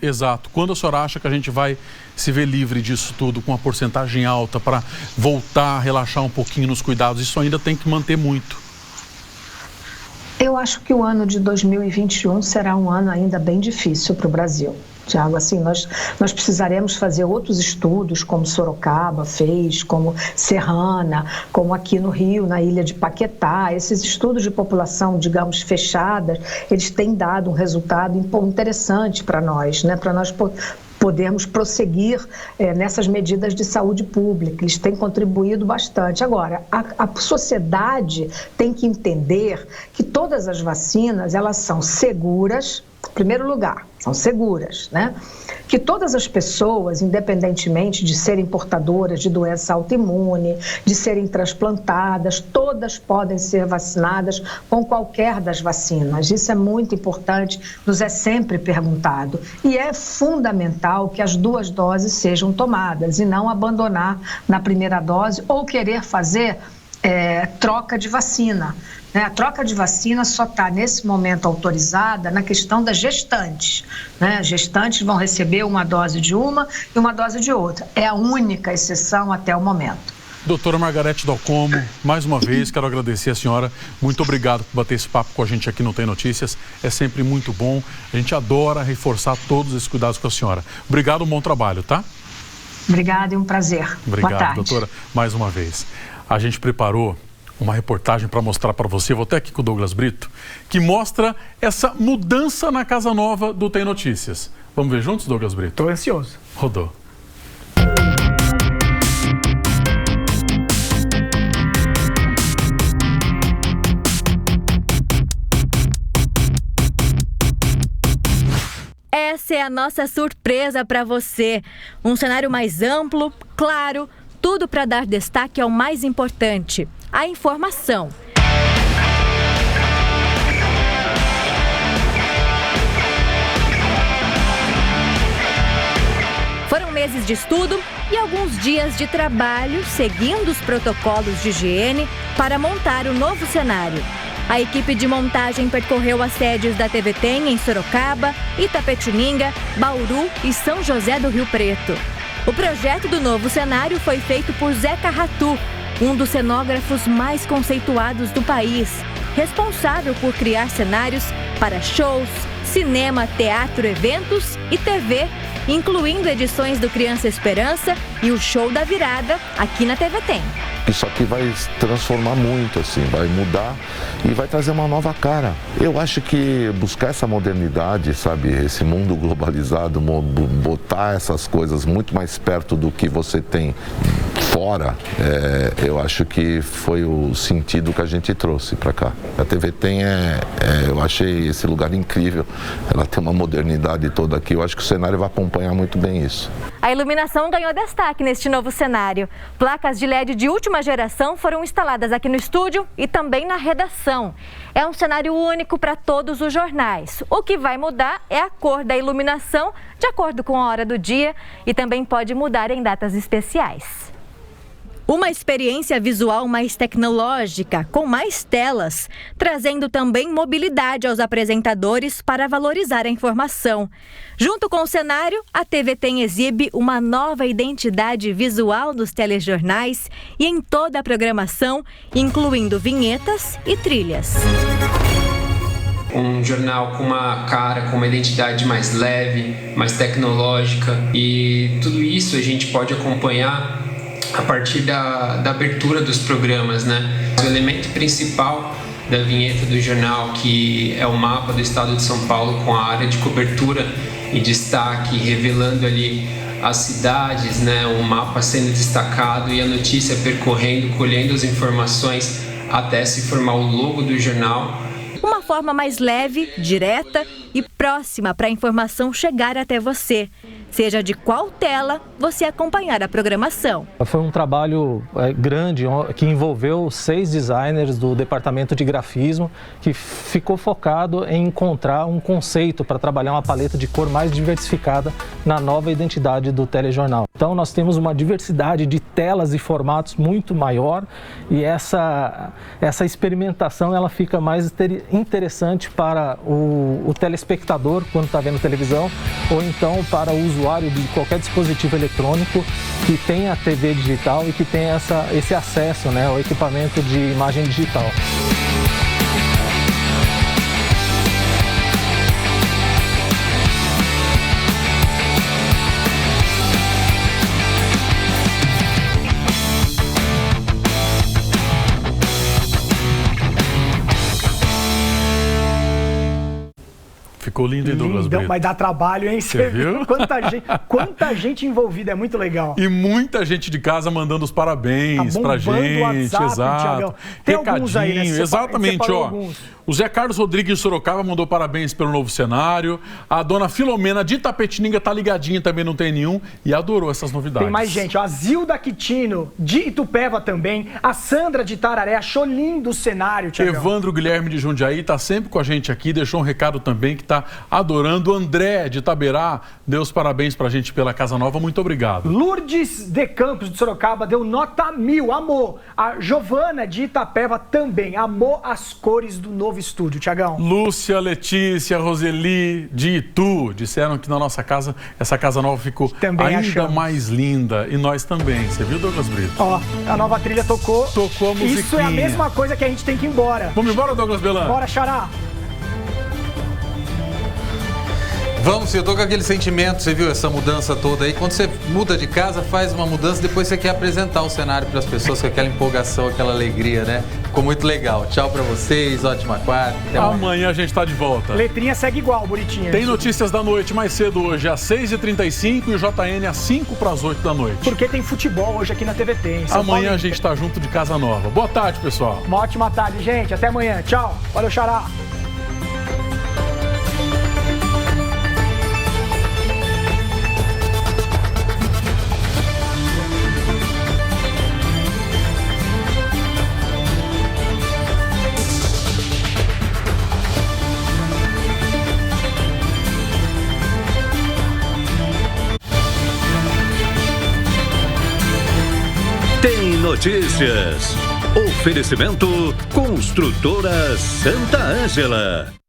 Quando a senhora acha que a gente vai se ver livre disso tudo, com uma porcentagem alta, para voltar a relaxar um pouquinho nos cuidados, isso ainda tem que manter muito? Eu acho que o ano de 2021 será um ano ainda bem difícil para o Brasil. Tiago, assim, nós precisaremos fazer outros estudos, como Sorocaba fez, como Serrana, como aqui no Rio, na ilha de Paquetá. Esses estudos de população, digamos, fechadas, eles têm dado um resultado interessante para nós, né? Para nós podermos prosseguir nessas medidas de saúde pública. Eles têm contribuído bastante. Agora, a sociedade tem que entender que todas as vacinas, elas são seguras, em primeiro lugar, são seguras, né? Que todas as pessoas, independentemente de serem portadoras de doença autoimune, de serem transplantadas, todas podem ser vacinadas com qualquer das vacinas. Isso é muito importante, nos é sempre perguntado. E é fundamental que as 2 doses sejam tomadas e não abandonar na primeira dose ou querer fazer troca de vacina. A troca de vacina só está, nesse momento, autorizada na questão das gestantes. As gestantes vão receber uma dose de uma e uma dose de outra. É a única exceção até o momento. Doutora Margarete Dal Como, mais uma vez quero agradecer a senhora. Muito obrigado por bater esse papo com a gente aqui no Tem Notícias. É sempre muito bom. A gente adora reforçar todos esses cuidados com a senhora. Obrigado, um bom trabalho, tá? Obrigada e um prazer. Obrigado, boa tarde. Doutora, mais uma vez. A gente preparou uma reportagem para mostrar para você, vou até aqui com o Douglas Brito, que mostra essa mudança na Casa Nova do Tem Notícias. Vamos ver juntos, Douglas Brito? Estou ansioso. Rodou. Essa é a nossa surpresa para você. Um cenário mais amplo, claro, tudo para dar destaque ao mais importante, a informação. Foram meses de estudo e alguns dias de trabalho, seguindo os protocolos de higiene, para montar o novo cenário. A equipe de montagem percorreu as sedes da TVTem em Sorocaba, Itapetininga, Bauru e São José do Rio Preto. O projeto do novo cenário foi feito por Zeca Ratu, um dos cenógrafos mais conceituados do país, responsável por criar cenários para shows, cinema, teatro, eventos e TV, incluindo edições do Criança Esperança e o Show da Virada aqui na TVTem. Isso aqui vai transformar muito, assim, vai mudar e vai trazer uma nova cara. Eu acho que buscar essa modernidade, sabe, esse mundo globalizado, botar essas coisas muito mais perto do que você tem fora, eu acho que foi o sentido que a gente trouxe para cá. A TVTem eu achei esse lugar incrível, ela tem uma modernidade toda aqui, eu acho que o cenário vai acompanhar muito bem isso. A iluminação ganhou destaque neste novo cenário. Placas de LED de última geração foram instaladas aqui no estúdio e também na redação. É um cenário único para todos os jornais. O que vai mudar é a cor da iluminação, de acordo com a hora do dia, e também pode mudar em datas especiais. Uma experiência visual mais tecnológica, com mais telas, trazendo também mobilidade aos apresentadores para valorizar a informação. Junto com o cenário, a TVTem exibe uma nova identidade visual nos telejornais e em toda a programação, incluindo vinhetas e trilhas. Um jornal com uma cara, com uma identidade mais leve, mais tecnológica, e tudo isso a gente pode acompanhar a partir da abertura dos programas, né? O elemento principal da vinheta do jornal, que é o mapa do estado de São Paulo com a área de cobertura e destaque, revelando ali as cidades, né? O mapa sendo destacado e a notícia percorrendo, colhendo as informações até se formar o logo do jornal. Uma forma mais leve, direta e próxima para a informação chegar até você. Seja de qual tela você acompanhar a programação. Foi um trabalho grande que envolveu 6 designers do departamento de grafismo, que ficou focado em encontrar um conceito para trabalhar uma paleta de cor mais diversificada na nova identidade do telejornal. Então nós temos uma diversidade de telas e formatos muito maior, e essa experimentação ela fica mais interessante para o telespectador quando está vendo televisão, ou então para o usuário de qualquer dispositivo eletrônico que tenha TV digital e que tenha esse acesso, né, ao equipamento de imagem digital. ficou lindo, hein, Douglas Brito? Vai dar trabalho, hein? Você viu? Quanta gente envolvida, é muito legal. E muita gente de casa mandando os parabéns pra gente. O WhatsApp, exato. Thiagão. Tem alguns aí, né? Exatamente, ó. Alguns. O Zé Carlos Rodrigues de Sorocaba mandou parabéns pelo novo cenário. A dona Filomena de Itapetininga tá ligadinha, também não tem nenhum, e adorou essas novidades. Tem mais gente, ó. A Zilda Quitino de Itupeva também. A Sandra de Tararé achou lindo o cenário, Thiagão. Evandro Guilherme de Jundiaí tá sempre com a gente aqui, deixou um recado também que tá adorando. O André de Itaberá deu os parabéns pra gente pela Casa Nova, muito obrigado. Lourdes de Campos de Sorocaba deu nota 1000, amou. A Giovana de Itapeva também amou as cores do novo estúdio, Thiagão. Lúcia, Letícia, Roseli de Itu disseram que na nossa casa, essa Casa Nova ficou também ainda mais linda. E nós também. Você viu, Douglas Brito? Ó, a nova trilha tocou. Tocou a musiquinha. Isso é a mesma coisa que a gente tem que ir embora. Vamos embora, Douglas Belan? Bora, Xará. Vamos, eu tô com aquele sentimento, você viu essa mudança toda aí. Quando você muda de casa, faz uma mudança, depois você quer apresentar o cenário para as pessoas com aquela empolgação, aquela alegria, né? Ficou muito legal. Tchau para vocês, ótima quarta. Até amanhã a gente tá de volta. Letrinha segue igual, bonitinha. Tem notícias da noite mais cedo hoje, às 6h35 e o JN às 7:55 da noite. Porque tem futebol hoje aqui na TVT. Amanhã a gente tá junto de Casa Nova. Boa tarde, pessoal. Uma ótima tarde, gente. Até amanhã. Tchau. Valeu, Xará. Tem notícias. Oferecimento Construtora Santa Ângela.